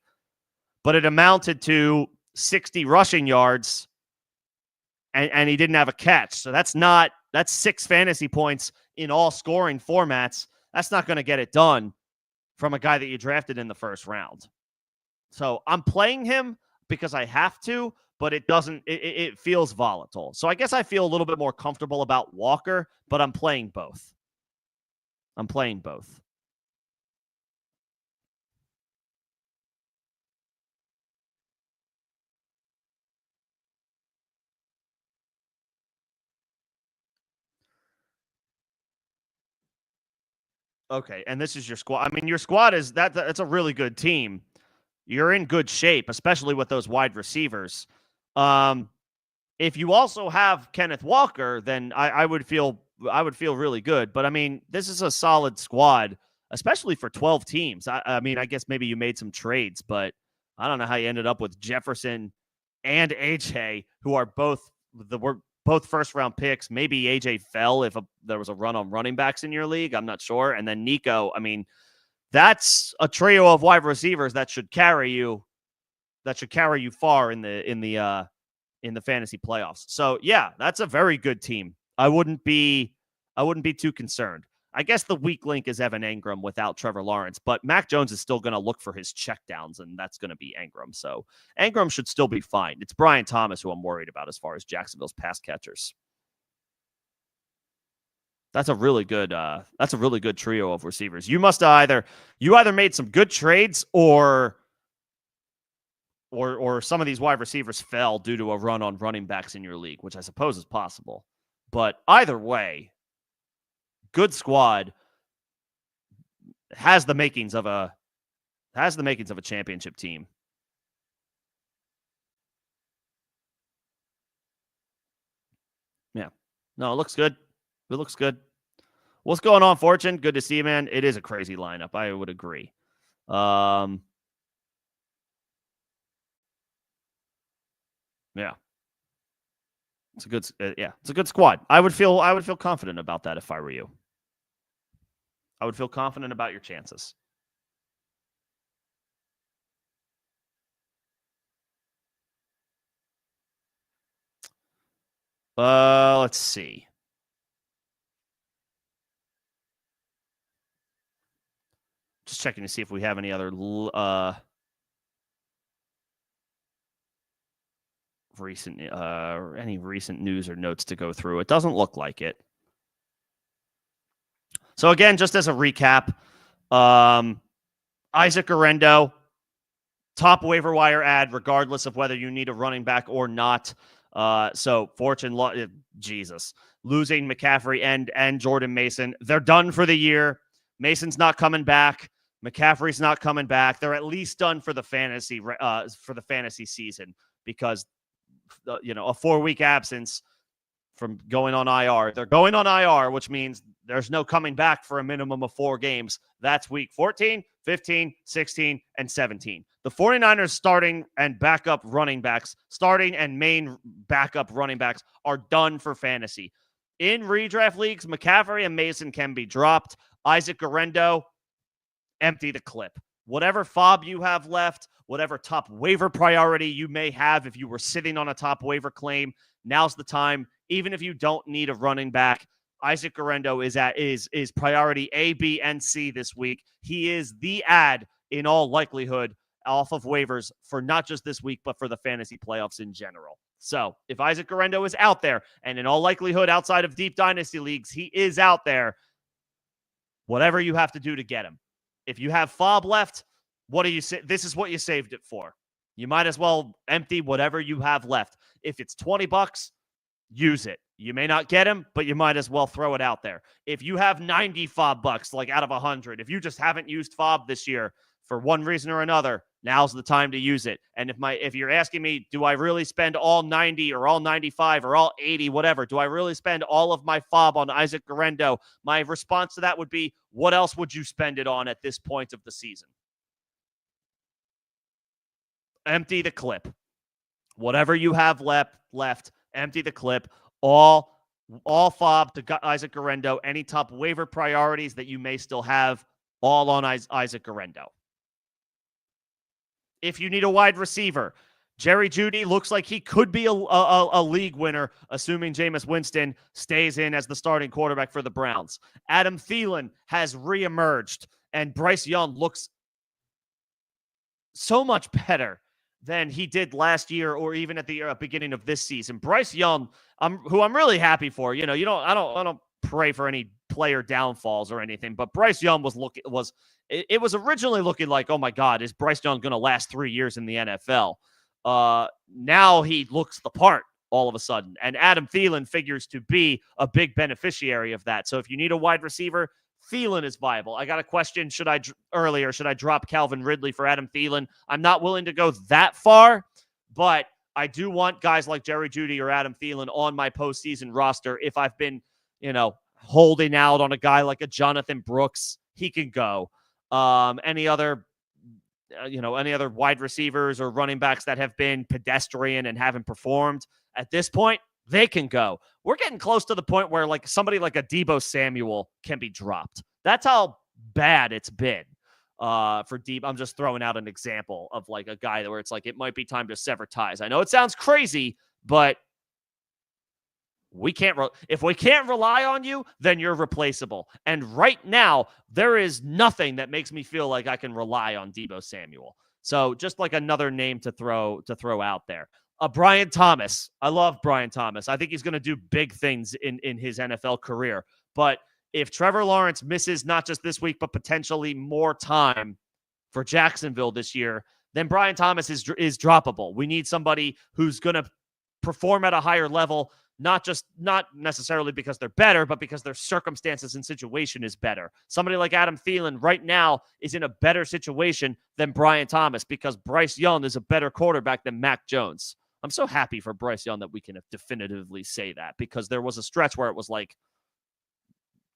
but it amounted to 60 rushing yards, and he didn't have a catch. So that's 6 fantasy points in all scoring formats. That's not going to get it done from a guy that you drafted in the first round. So I'm playing him because I have to, but it feels volatile. So I guess I feel a little bit more comfortable about Walker, but I'm playing both. Okay, and this is your squad. I mean, your squad that's a really good team. You're in good shape, especially with those wide receivers. If you also have Kenneth Walker, then I would feel really good. But I mean, this is a solid squad, especially for 12 teams. I mean, I guess maybe you made some trades, but I don't know how you ended up with Jefferson and AJ, who are both first round picks. Maybe AJ fell if there was a run on running backs in your league. I'm not sure. And then Nico, I mean, that's a trio of wide receivers that should carry you far in the fantasy playoffs. So yeah, that's a very good team. I wouldn't be too concerned. I guess the weak link is Evan Engram without Trevor Lawrence, but Mac Jones is still going to look for his checkdowns, and that's going to be Engram. So Engram should still be fine. It's Brian Thomas who I'm worried about as far as Jacksonville's pass catchers. That's a really good trio of receivers. You must either made some good trades or some of these wide receivers fell due to a run on running backs in your league, which I suppose is possible. But either way, good squad, has the makings of a championship team. Yeah. No, it looks good. It looks good. What's going on, Fortune? Good to see you, man. It is a crazy lineup. I would agree. Yeah. It's a good squad. I would feel confident about that if I were you. I would feel confident about your chances. Let's see. Just checking to see if we have any other recent news or notes to go through. It doesn't look like it. So again, just as a recap, Isaac Orendo, top waiver wire ad, regardless of whether you need a running back or not. So losing McCaffrey and Jordan Mason, they're done for the year. Mason's not coming back. McCaffrey's not coming back. They're at least done for the fantasy season because a 4-week absence from going on IR. They're going on IR, which means there's no coming back for a minimum of 4 games. That's week 14, 15, 16, and 17. The 49ers starting and main backup running backs are done for fantasy. In redraft leagues, McCaffrey and Mason can be dropped. Isaac Orendo, empty the clip. Whatever fob you have left, whatever top waiver priority you may have if you were sitting on a top waiver claim, now's the time. Even if you don't need a running back, Isaac Orendo is priority A, B, and C this week. He is the ad in all likelihood off of waivers for not just this week, but for the fantasy playoffs in general. So if Isaac Guerrero is out there, and in all likelihood outside of deep dynasty leagues, he is out there, whatever you have to do to get him. If you have FOB left, what do you say? This is what you saved it for. You might as well empty whatever you have left. If it's $20, use it. You may not get him, but you might as well throw it out there. If you have 90 FOB bucks, like out of 100, if you just haven't used FOB this year for one reason or another, now's the time to use it. And if you're asking me, do I really spend all 90 or all 95 or all 80, whatever, do I really spend all of my FOB on Isaac Guerrero? My response to that would be, what else would you spend it on at this point of the season? Empty the clip. Whatever you have left, empty the clip. All FOB to Isaac Guerrero. Any top waiver priorities that you may still have, all on Isaac Guerrero. If you need a wide receiver, Jerry Jeudy looks like he could be a league winner, assuming Jameis Winston stays in as the starting quarterback for the Browns. Adam Thielen has reemerged, and Bryce Young looks so much better than he did last year or even at the beginning of this season. Bryce Young, who I'm really happy for. I don't pray for any player downfalls or anything, but Bryce Young was originally looking like, oh my God, is Bryce Young going to last 3 years in the NFL? Now he looks the part all of a sudden, and Adam Thielen figures to be a big beneficiary of that. So if you need a wide receiver, Thielen is viable. I got a question should I drop Calvin Ridley for Adam Thielen? I'm not willing to go that far, but I do want guys like Jerry Jeudy or Adam Thielen on my postseason roster. If I've been, holding out on a guy like a Jonathan Brooks, he can go. Any other wide receivers or running backs that have been pedestrian and haven't performed at this point, they can go. We're getting close to the point where like somebody like a Deebo Samuel can be dropped. That's how bad it's been for Deebo. I'm just throwing out an example of like a guy where it's like it might be time to sever ties. I know it sounds crazy, but if we can't rely on you, then you're replaceable. And right now, there is nothing that makes me feel like I can rely on Deebo Samuel. So just like another name to throw out there. Brian Thomas. I love Brian Thomas. I think he's going to do big things in his NFL career. But if Trevor Lawrence misses not just this week, but potentially more time for Jacksonville this year, then Brian Thomas is droppable. We need somebody who's going to perform at a higher level, not necessarily because they're better, but because their circumstances and situation is better. Somebody like Adam Thielen right now is in a better situation than Brian Thomas because Bryce Young is a better quarterback than Mac Jones. I'm so happy for Bryce Young that we can definitively say that, because there was a stretch where it was like,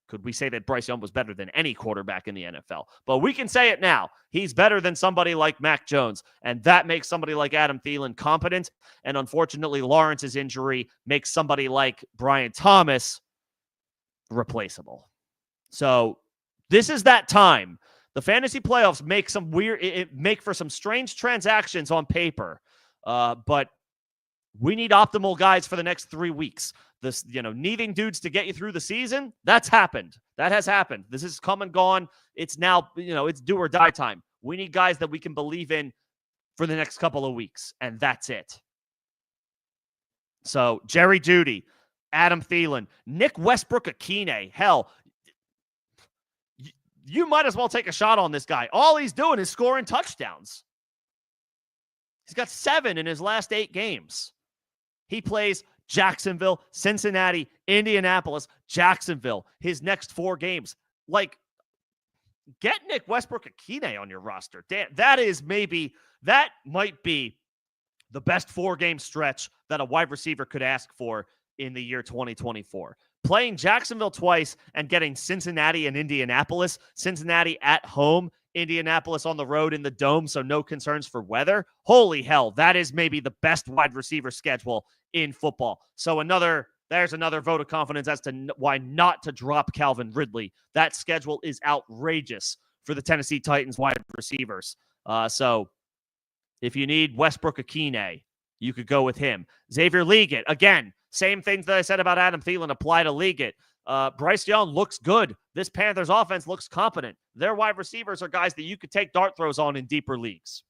could we say that Bryce Young was better than any quarterback in the NFL? But we can say it now. He's better than somebody like Mac Jones, and that makes somebody like Adam Thielen competent. And unfortunately, Lawrence's injury makes somebody like Brian Thomas replaceable. So this is that time. The fantasy playoffs make for some strange transactions on paper, but we need optimal guys for the next 3 weeks. This, needing dudes to get you through the season, that's happened. That has happened. This is come and gone. It's now, it's do or die time. We need guys that we can believe in for the next couple of weeks, and that's it. So, Jerry Jeudy, Adam Thielen, Nick Westbrook-Akine. Hell, you might as well take a shot on this guy. All he's doing is scoring touchdowns. He's got 7 in his last 8 games. He plays Jacksonville, Cincinnati, Indianapolis, Jacksonville. His next 4 games. Like, get Nick Westbrook-Akine on your roster. That might be the best 4-game stretch that a wide receiver could ask for in the year 2024. Playing Jacksonville twice and getting Cincinnati and Indianapolis. Cincinnati at home, Indianapolis on the road in the Dome, so no concerns for weather. Holy hell, that is maybe the best wide receiver schedule in football. So there's another vote of confidence as to why not to drop Calvin Ridley. That schedule is outrageous for the Tennessee Titans wide receivers. So if you need Westbrook-Akine, you could go with him. Xavier Legette, again, same things that I said about Adam Thielen apply to Legette. Bryce Young looks good. This Panthers offense looks competent. Their wide receivers are guys that you could take dart throws on in deeper leagues.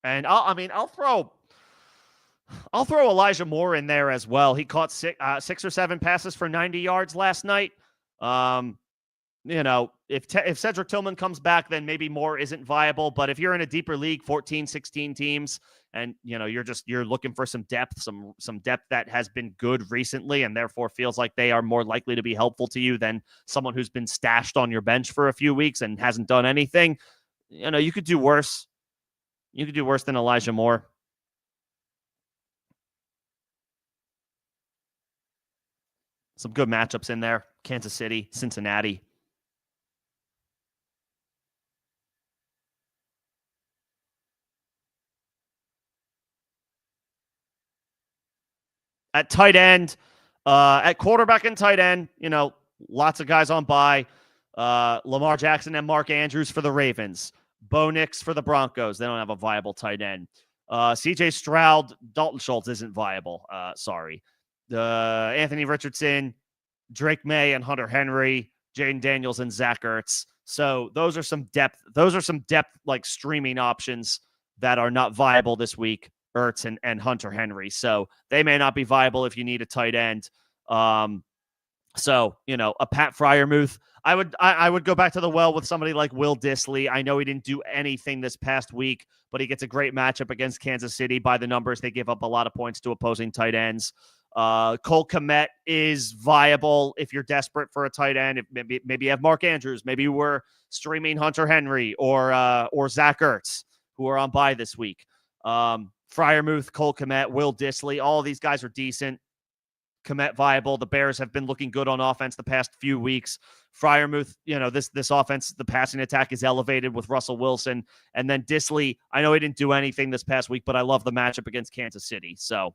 And I'll throw Elijah Moore in there as well. He caught six or seven passes for 90 yards last night. If Cedric Tillman comes back, then maybe Moore isn't viable. But if you're in a deeper league, 14, 16 teams, and you're looking for some depth, some depth that has been good recently, and therefore feels like they are more likely to be helpful to you than someone who's been stashed on your bench for a few weeks and hasn't done anything. You could do worse. You could do worse than Elijah Moore. Some good matchups in there. Kansas City, Cincinnati. At tight end, at quarterback and tight end, lots of guys on bye. Lamar Jackson and Mark Andrews for the Ravens. Bo Nix for the Broncos. They don't have a viable tight end. CJ Stroud, Dalton Schultz isn't viable. Sorry. Anthony Richardson, Drake May and Hunter Henry, Jaden Daniels and Zach Ertz. So those are some depth. Like streaming options that are not viable this week. Ertz and Hunter Henry. So they may not be viable if you need a tight end. A Pat Freiermuth. I would go back to the well with somebody like Will Dissly. I know he didn't do anything this past week, but he gets a great matchup against Kansas City. By the numbers, they give up a lot of points to opposing tight ends. Cole Kmet is viable if you're desperate for a tight end. If maybe you have Mark Andrews. Maybe you were streaming Hunter Henry or Zach Ertz, who are on bye this week. Freiermuth, Cole Kmet, Will Dissly, all of these guys are decent. Kmet viable. The Bears have been looking good on offense the past few weeks. Freiermuth, this offense, the passing attack is elevated with Russell Wilson. And then Dissly, I know he didn't do anything this past week, but I love the matchup against Kansas City. So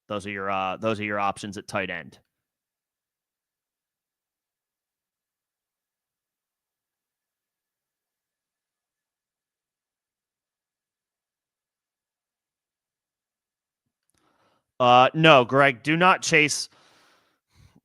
those are your options at tight end. No, Greg, do not chase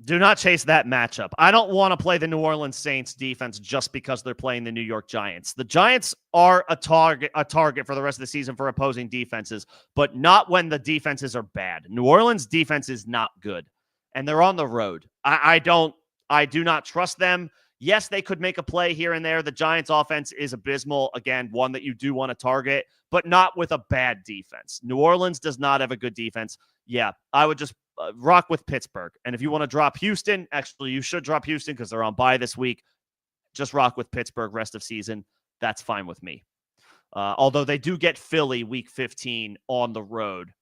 that matchup. I don't want to play the New Orleans Saints defense just because they're playing the New York Giants. The Giants are a target for the rest of the season for opposing defenses, but not when the defenses are bad. New Orleans defense is not good, and they're on the road. I do not trust them. Yes, they could make a play here and there. The Giants offense is abysmal. Again, one that you do want to target, but not with a bad defense. New Orleans does not have a good defense. Yeah, I would just rock with Pittsburgh. And if you want to drop Houston, actually, you should drop Houston because they're on bye this week. Just rock with Pittsburgh rest of season. That's fine with me. Although they do get Philly week 15 on the road.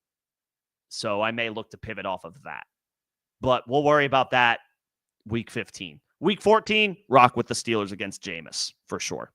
So I may look to pivot off of that. But we'll worry about that week 15. Week 14, rock with the Steelers against Jameis for sure.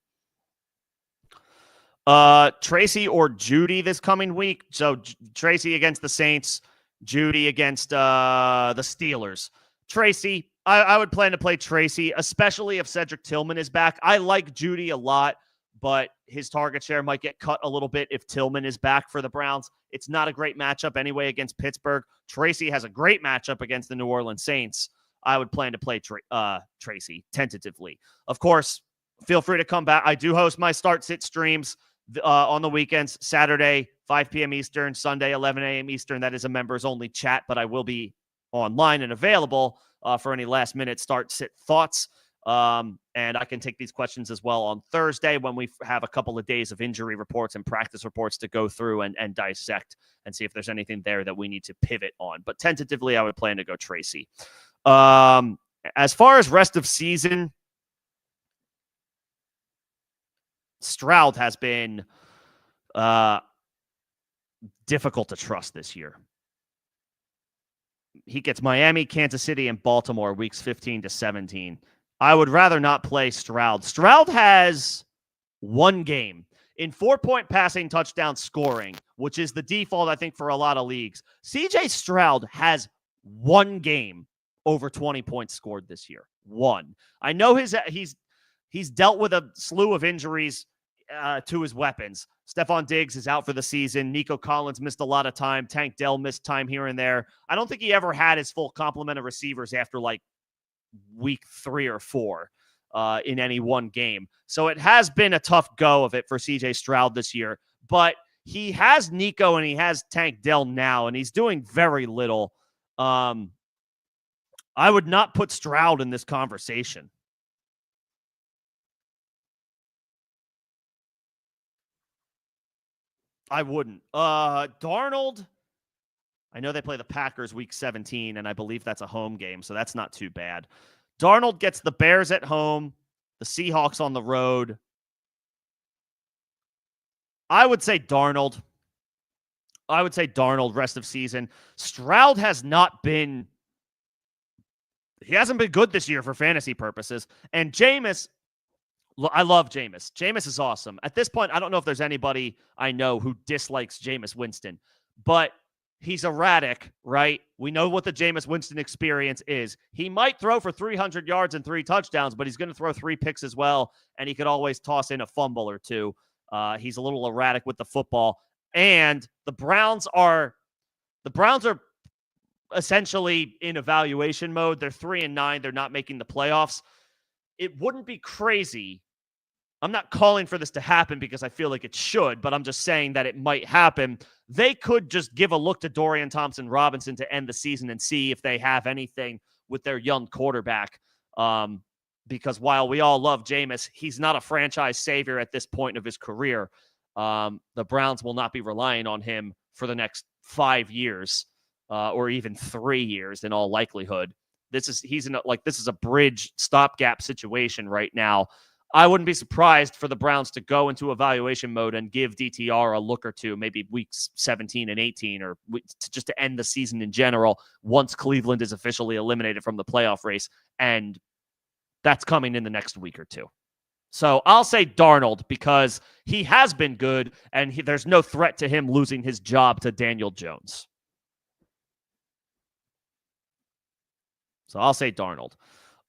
Tracy or Judy this coming week. So Tracy against the Saints, Judy against the Steelers. Tracy, I would plan to play Tracy, especially if Cedric Tillman is back. I like Judy a lot, but his target share might get cut a little bit if Tillman is back for the Browns. It's not a great matchup anyway against Pittsburgh. Tracy has a great matchup against the New Orleans Saints. I would plan to play Tracy tentatively. Of course, feel free to come back. I do host my start-sit streams on the weekends, Saturday, 5 p.m. Eastern, Sunday, 11 a.m. Eastern. That is a members-only chat, but I will be online and available for any last-minute start-sit thoughts. And I can take these questions as well on Thursday when we have a couple of days of injury reports and practice reports to go through and dissect and see if there's anything there that we need to pivot on. But tentatively, I would plan to go Tracy. As far as rest of season, Stroud has been difficult to trust this year. He gets Miami, Kansas City, and Baltimore weeks 15 to 17. I would rather not play Stroud. Stroud has one game in 4-point passing touchdown scoring, which is the default, I think, for a lot of leagues. CJ Stroud has one game over 20 points scored this year. One. I know he's dealt with a slew of injuries to his weapons. Stephon Diggs is out for the season. Nico Collins missed a lot of time. Tank Dell missed time here and there. I don't think he ever had his full complement of receivers after like week 3 or 4 in any one game. So it has been a tough go of it for CJ Stroud this year, but he has Nico and he has Tank Dell now, and he's doing very little. I would not put Stroud in this conversation. I wouldn't. Darnold, I know they play the Packers week 17, and I believe that's a home game, so that's not too bad. Darnold gets the Bears at home, the Seahawks on the road. I would say Darnold. Rest of season. Stroud has not been, he hasn't been good this year for fantasy purposes. And Jameis, I love Jameis. Jameis is awesome. At this point, I don't know if there's anybody I know who dislikes Jameis Winston, but he's erratic, right? We know what the Jameis Winston experience is. He might throw for 300 yards and 3 touchdowns, but he's going to throw 3 picks as well, and he could always toss in a fumble or 2. He's a little erratic with the football. And the Browns are essentially in evaluation mode. They're 3-9. They're not making the playoffs. It wouldn't be crazy. I'm not calling for this to happen because I feel like it should, but I'm just saying that it might happen. They could just give a look to Dorian Thompson-Robinson to end the season and see if they have anything with their young quarterback. Because while we all love Jameis, he's not a franchise savior at this point of his career. The Browns will not be relying on him for the next 5 years, or even 3 years in all likelihood. This is a bridge stopgap situation right now. I wouldn't be surprised for the Browns to go into evaluation mode and give DTR a look or two, maybe weeks 17 and 18, or just to end the season in general once Cleveland is officially eliminated from the playoff race. And that's coming in the next week or 2. So I'll say Darnold because he has been good, and there's no threat to him losing his job to Daniel Jones. So I'll say Darnold.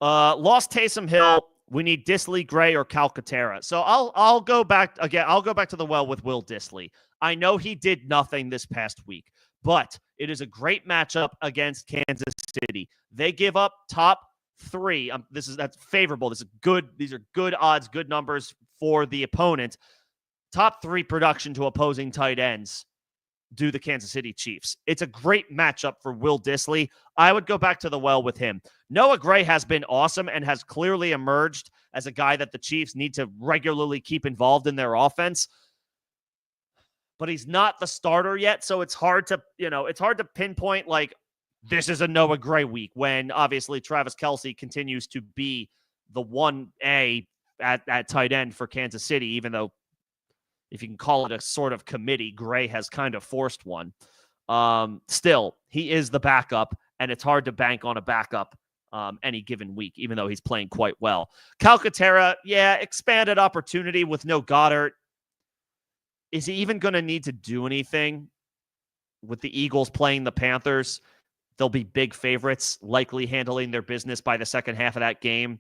Lost Taysom Hill. We need Dissly, Gray, or Calcaterra. So I'll go back again. I'll go back to the well with Will Dissly. I know he did nothing this past week, but it is a great matchup against Kansas City. They give up top 3. That's favorable. This is good. These are good odds, good numbers for the opponent. Top 3 production to opposing tight ends do the Kansas City Chiefs. It's a great matchup for Will Dissly. I would go back to the well with him. Noah Gray has been awesome and has clearly emerged as a guy that the Chiefs need to regularly keep involved in their offense. But he's not the starter yet, so it's hard to pinpoint like this is a Noah Gray week when obviously Travis Kelce continues to be the 1A at tight end for Kansas City, even though if you can call it a sort of committee, Gray has kind of forced one. Still, he is the backup, and it's hard to bank on a backup any given week, even though he's playing quite well. Calcaterra, expanded opportunity with no Goddard. Is he even going to need to do anything with the Eagles playing the Panthers? They'll be big favorites, likely handling their business by the second half of that game.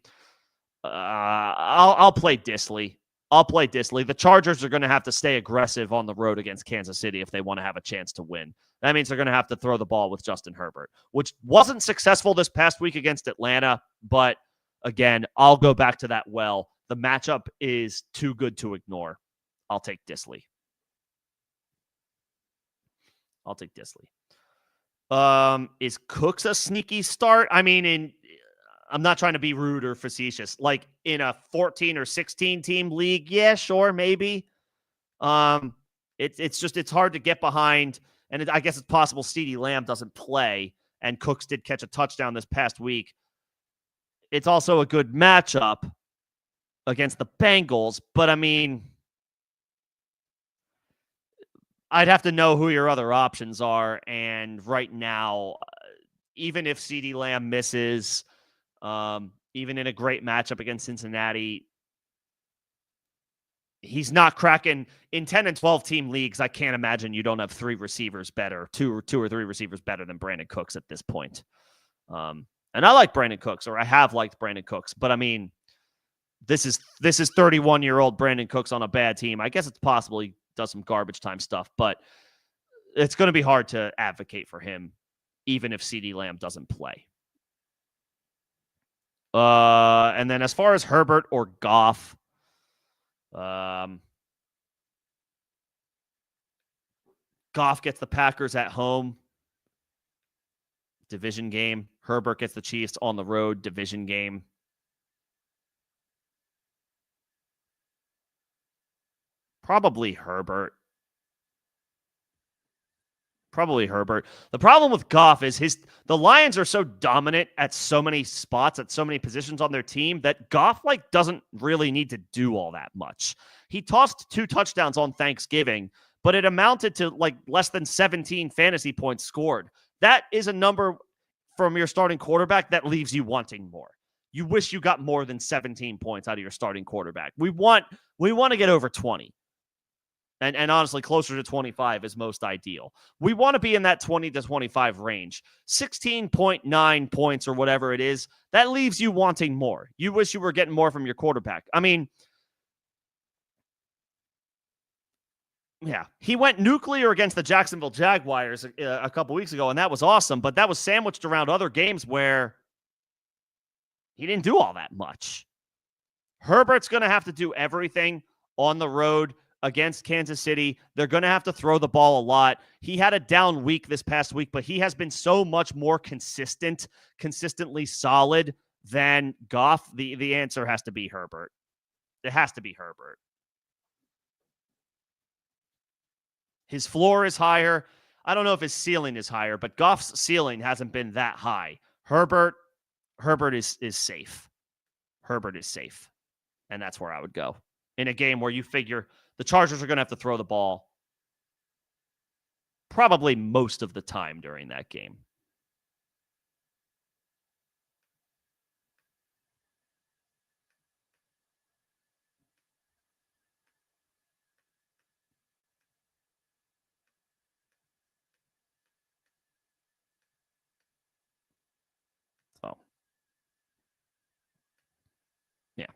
I'll play Dissly. The Chargers are going to have to stay aggressive on the road against Kansas City if they want to have a chance to win. That means they're going to have to throw the ball with Justin Herbert, which wasn't successful this past week against Atlanta. But again, I'll go back to that well. The matchup is too good to ignore. I'll take Dissly. Is Cooks a sneaky start? I mean, I'm not trying to be rude or facetious. Like in a 14 or 16 team league, yeah, sure, maybe. It's hard to get behind, and I guess it's possible CeeDee Lamb doesn't play, and Cooks did catch a touchdown this past week. It's also a good matchup against the Bengals, but I mean, I'd have to know who your other options are, and right now, even if CeeDee Lamb misses, even in a great matchup against Cincinnati, he's not cracking in 10 and 12 team leagues. I can't imagine you don't have 3 receivers better, two or 3 receivers better than Brandon Cooks at this point. And I like Brandon Cooks, or I have liked Brandon Cooks, but I mean, this is 31-year-old Brandon Cooks on a bad team. I guess it's possible he does some garbage time stuff, but it's going to be hard to advocate for him, even if CeeDee Lamb doesn't play. And then as far as Herbert or Goff, Goff gets the Packers at home, division game. Herbert gets the Chiefs on the road, division game. Probably Herbert. The problem with Goff is the Lions are so dominant at so many spots, at so many positions on their team that Goff doesn't really need to do all that much. He tossed 2 touchdowns on Thanksgiving, but it amounted to less than 17 fantasy points scored. That is a number from your starting quarterback that leaves you wanting more. You wish you got more than 17 points out of your starting quarterback. We want to get over 20. And honestly, closer to 25 is most ideal. We want to be in that 20 to 25 range. 16.9 points or whatever it is, that leaves you wanting more. You wish you were getting more from your quarterback. I mean, yeah, he went nuclear against the Jacksonville Jaguars a couple weeks ago, and that was awesome, but that was sandwiched around other games where he didn't do all that much. Herbert's going to have to do everything on the road against Kansas City. They're going to have to throw the ball a lot. He had a down week this past week, but he has been so much more consistently solid than Goff. The answer has to be Herbert. It has to be Herbert. His floor is higher. I don't know if his ceiling is higher, but Goff's ceiling hasn't been that high. Herbert is safe. Herbert is safe. And that's where I would go. In a game where you figure the Chargers are going to have to throw the ball probably most of the time during that game. So, yeah,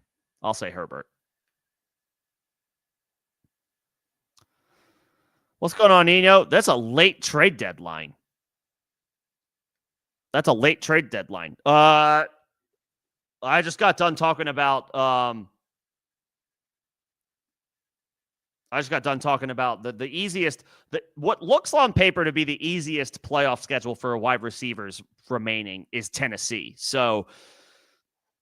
I'll say Herbert. What's going on, Nino? That's a late trade deadline. I just got done talking about the easiest, what looks on paper to be the easiest playoff schedule for wide receivers remaining is Tennessee. So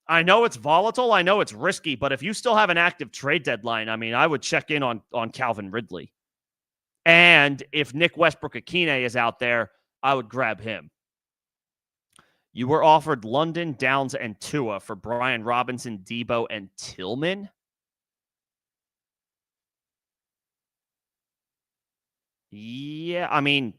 I know it's volatile. I know it's risky, but if you still have an active trade deadline, I mean, I would check in on Calvin Ridley. And if Nick Westbrook-Akine is out there, I would grab him. You were offered London, Downs, and Tua for Brian Robinson, Debo, and Tillman. Yeah, I mean,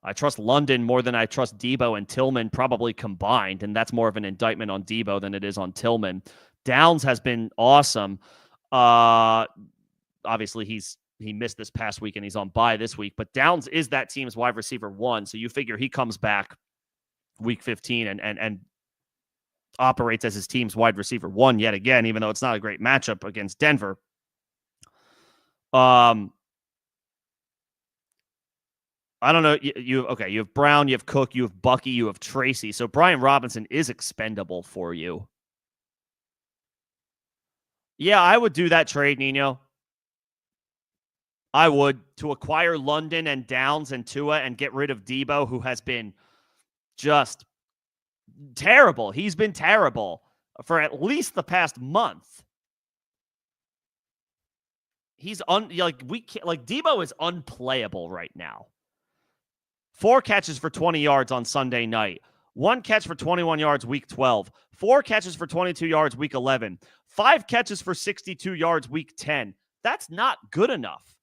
I trust London more than I trust Debo and Tillman probably combined, and that's more of an indictment on Debo than it is on Tillman. Downs has been awesome. Obviously, he missed this past week and he's on bye this week, but Downs is that team's wide receiver 1, so you figure he comes back week 15 and operates as his team's wide receiver 1 yet again, even though it's not a great matchup against Denver. I don't know. You have Brown, you have Cook, you have Bucky, you have Tracy. So Brian Robinson is expendable for you. Yeah, I would do that trade, Nino. I would, to acquire London and Downs and Tua and get rid of Debo, who has been just terrible. He's been terrible for at least the past month. He's Debo is unplayable right now. 4 catches for 20 yards on Sunday night. 1 catch for 21 yards week 12. 4 catches for 22 yards week 11. 5 catches for 62 yards week 10. That's not good enough.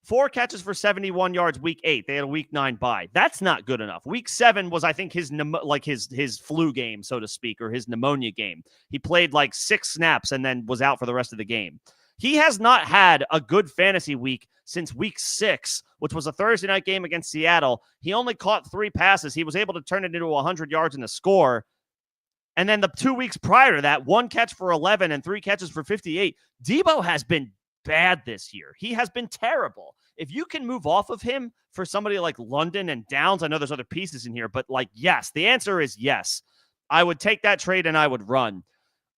4 catches for 71 yards week 8. They had a week 9 bye. That's not good enough. Week 7 was, I think, his flu game, so to speak, or his pneumonia game. He played 6 snaps and then was out for the rest of the game. He has not had a good fantasy week since week 6, which was a Thursday night game against Seattle. He only caught 3 passes. He was able to turn it into 100 yards in a score. And then the 2 weeks prior to that, 1 catch for 11 and 3 catches for 58. Debo has been bad this year. He has been terrible. If you can move off of him for somebody like London and Downs, I know there's other pieces in here, but yes, the answer is yes. I would take that trade and I would run.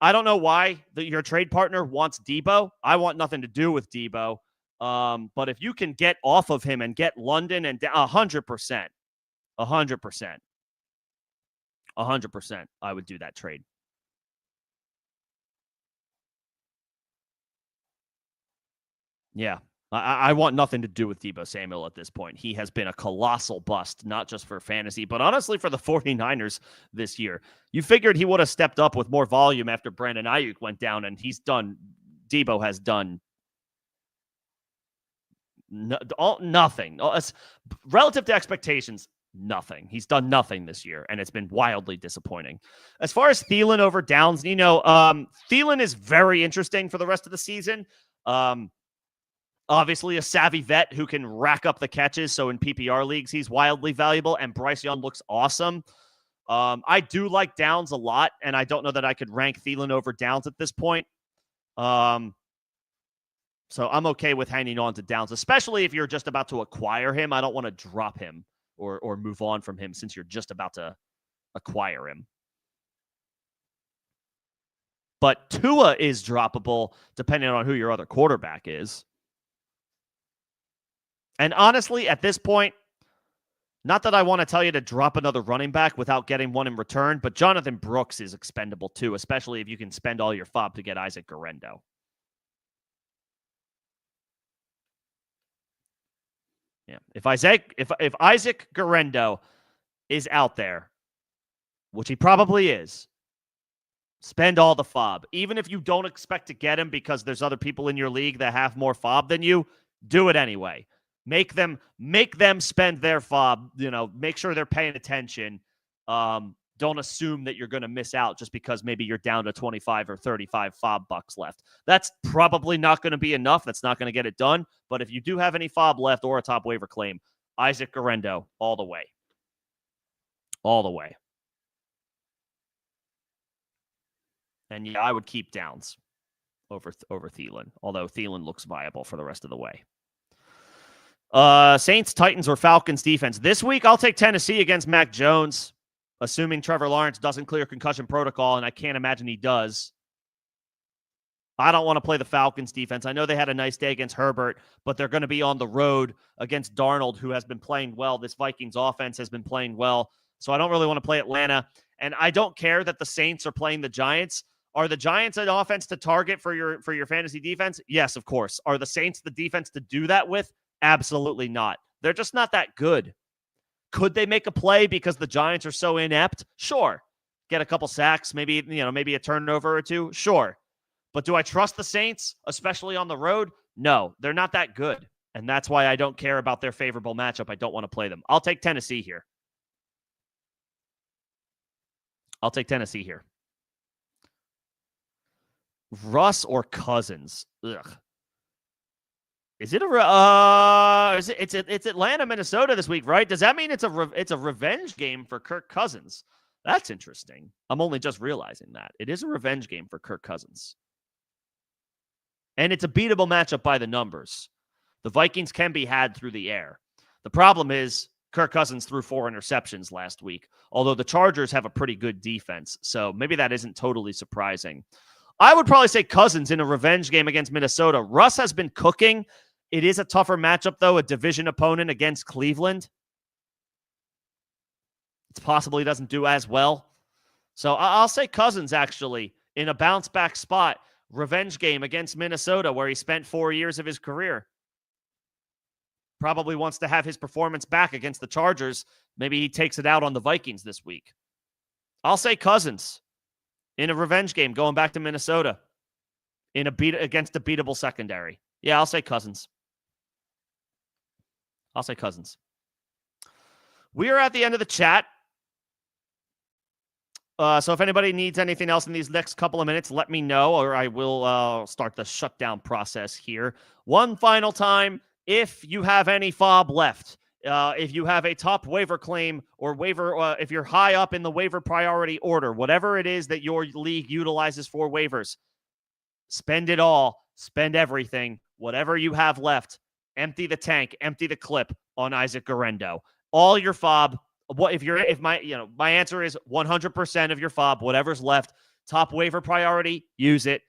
I don't know why your trade partner wants Debo. I want nothing to do with Debo. But if you can get off of him and get London and 100%, 100%, 100%, I would do that trade. Yeah. I want nothing to do with Deebo Samuel at this point. He has been a colossal bust, not just for fantasy, but honestly for the 49ers this year. You figured he would have stepped up with more volume after Brandon Ayuk went down, and Deebo has done nothing. Relative to expectations, nothing. He's done nothing this year, and it's been wildly disappointing. As far as Thielen over Downs, Thielen is very interesting for the rest of the season. Obviously, a savvy vet who can rack up the catches. So in PPR leagues, he's wildly valuable, and Bryce Young looks awesome. I do like Downs a lot, and I don't know that I could rank Thielen over Downs at this point. So I'm okay with hanging on to Downs, especially if you're just about to acquire him. I don't want to drop him or move on from him since you're just about to acquire him. But Tua is droppable depending on who your other quarterback is. And honestly, at this point, not that I want to tell you to drop another running back without getting one in return, but Jonathan Brooks is expendable too, especially if you can spend all your FOB to get Isaac Guerendo. Yeah, if Isaac Guerendo is out there, which he probably is, spend all the FOB. Even if you don't expect to get him because there's other people in your league that have more FOB than you, do it anyway. Make them spend their FOB. Make sure they're paying attention. Don't assume that you're going to miss out just because maybe you're down to 25 or 35 FOB bucks left. That's probably not going to be enough. That's not going to get it done. But if you do have any FOB left or a top waiver claim, Isaac Guerendo all the way. All the way. And yeah, I would keep Downs over Thielen, although Thielen looks viable for the rest of the way. Saints, Titans, or Falcons defense. This week, I'll take Tennessee against Mac Jones, assuming Trevor Lawrence doesn't clear concussion protocol, and I can't imagine he does. I don't want to play the Falcons defense. I know they had a nice day against Herbert, but they're going to be on the road against Darnold, who has been playing well. This Vikings offense has been playing well, so I don't really want to play Atlanta. And I don't care that the Saints are playing the Giants. Are the Giants an offense to target for your fantasy defense? Yes, of course. Are the Saints the defense to do that with? Absolutely not. They're just not that good. Could they make a play because the Giants are so inept? Sure. Get a couple sacks, maybe a turnover or two? Sure. But do I trust the Saints, especially on the road? No, they're not that good. And that's why I don't care about their favorable matchup. I don't want to play them. I'll take Tennessee here. Russ or Cousins? Ugh. Is it it's Atlanta, Minnesota this week, right? Does that mean it's a revenge game for Kirk Cousins? That's interesting. I'm only just realizing that. It is a revenge game for Kirk Cousins. And it's a beatable matchup by the numbers. The Vikings can be had through the air. The problem is Kirk Cousins threw 4 interceptions last week, although the Chargers have a pretty good defense, so maybe that isn't totally surprising. I would probably say Cousins in a revenge game against Minnesota. Russ has been cooking. It is a tougher matchup, though, a division opponent against Cleveland. It's possible he doesn't do as well. So I'll say Cousins, actually, in a bounce-back spot, revenge game against Minnesota, where he spent 4 years of his career. Probably wants to have his performance back against the Chargers. Maybe he takes it out on the Vikings this week. I'll say Cousins in a revenge game going back to Minnesota against a beatable secondary. Yeah, I'll say Cousins. We are at the end of the chat. So if anybody needs anything else in these next couple of minutes, let me know, or I will start the shutdown process here. One final time, if you have any FOB left, if you have a top waiver claim or waiver, if you're high up in the waiver priority order, whatever it is that your league utilizes for waivers, spend it all, spend everything, whatever you have left, empty the tank, empty the clip on Isaac Guerendo. All your FOB, What if my answer is 100% of your FOB, whatever's left, top waiver priority, use it.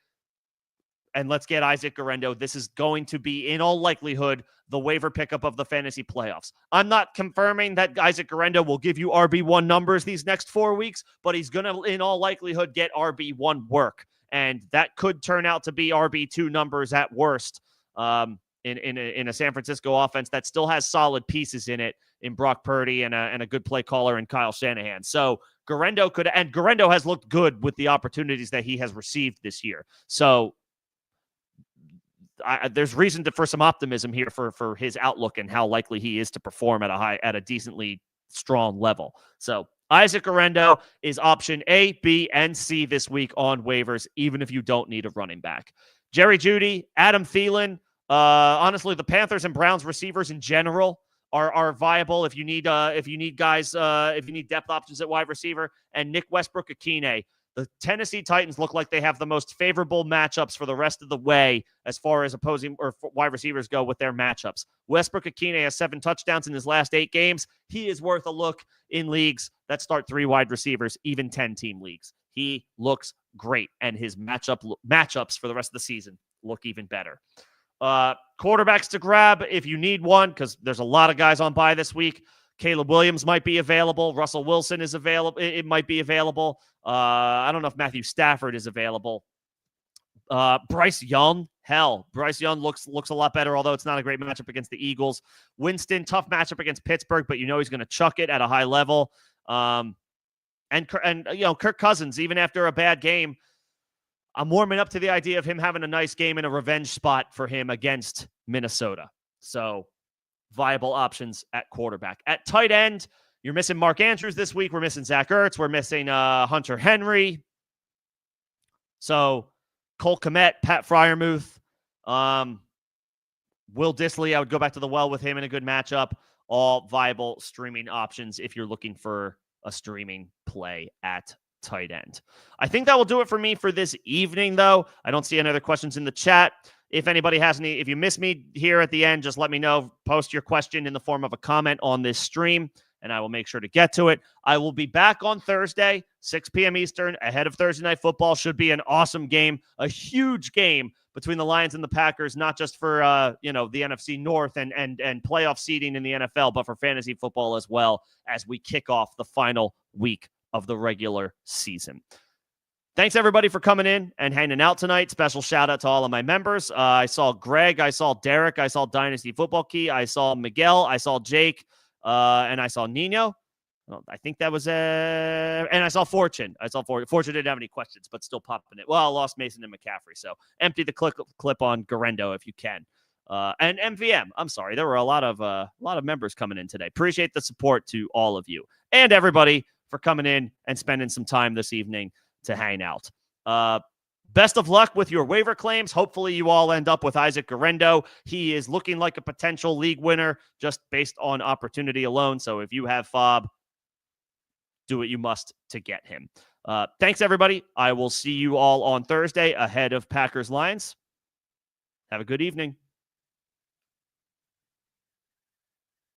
And let's get Isaac Guerrero. This is going to be, in all likelihood, the waiver pickup of the fantasy playoffs. I'm not confirming that Isaac Guerrero will give you RB1 numbers these next 4 weeks, but he's going to, in all likelihood, get RB1 work. And that could turn out to be RB2 numbers at worst in a San Francisco offense that still has solid pieces in it, in Brock Purdy and a good play caller in Kyle Shanahan. So Guerrero has looked good with the opportunities that he has received this year. So there's reason for some optimism here for his outlook and how likely he is to perform at a decently strong level. So Isaac Guerrero is option A, B, and C this week on waivers, even if you don't need a running back. Jerry Jeudy, Adam Thielen. Honestly, the Panthers and Browns receivers in general are viable if you need guys, if you need depth options at wide receiver. And Nick Westbrook-Akine. The Tennessee Titans look like they have the most favorable matchups for the rest of the way as far as opposing or wide receivers go with their matchups. Westbrook-Akine has 7 touchdowns in his last 8 games. He is worth a look in leagues that start 3 wide receivers, even 10-team leagues. He looks great, and his matchups for the rest of the season look even better. Quarterbacks to grab if you need one, because there's a lot of guys on bye this week. Caleb Williams might be available. Russell Wilson is available. It might be available. I don't know if Matthew Stafford is available. Bryce Young. Bryce Young looks a lot better, although it's not a great matchup against the Eagles. Winston, tough matchup against Pittsburgh, but he's going to chuck it at a high level. And Kirk Cousins, even after a bad game, I'm warming up to the idea of him having a nice game and a revenge spot for him against Minnesota. So viable options at quarterback. At tight end, you're missing Mark Andrews this week. We're missing Zach Ertz. We're missing Hunter Henry. So Cole Kmet, Pat Freiermuth, Will Dissly, I would go back to the well with him in a good matchup. All viable streaming options if you're looking for a streaming play at tight end. I think that will do it for me for this evening, though. I don't see any other questions in the chat. If anybody has any, if you miss me here at the end, just let me know. Post your question in the form of a comment on this stream, and I will make sure to get to it. I will be back on Thursday, 6 p.m. Eastern, ahead of Thursday Night Football. Should be an awesome game, a huge game between the Lions and the Packers, not just for the NFC North and playoff seeding in the NFL, but for fantasy football as well as we kick off the final week of the regular season. Thanks, everybody, for coming in and hanging out tonight. Special shout-out to all of my members. I saw Greg. I saw Derek. I saw Dynasty Football Key. I saw Miguel. I saw Jake. And I saw Nino. I think that was and I saw Fortune. Fortune didn't have any questions, but still popping it. Well, I lost Mason and McCaffrey, so empty the clip on Guerrero if you can. And MVM. I'm sorry, there were a lot of members coming in today. Appreciate the support to all of you and everybody for coming in and spending some time this evening to hang out. Best of luck with your waiver claims. Hopefully you all end up with Isaac Guerrero. He is looking like a potential league winner just based on opportunity alone. So if you have FOB, do what you must to get him. Thanks, everybody. I will see you all on Thursday ahead of Packers Lions. Have a good evening.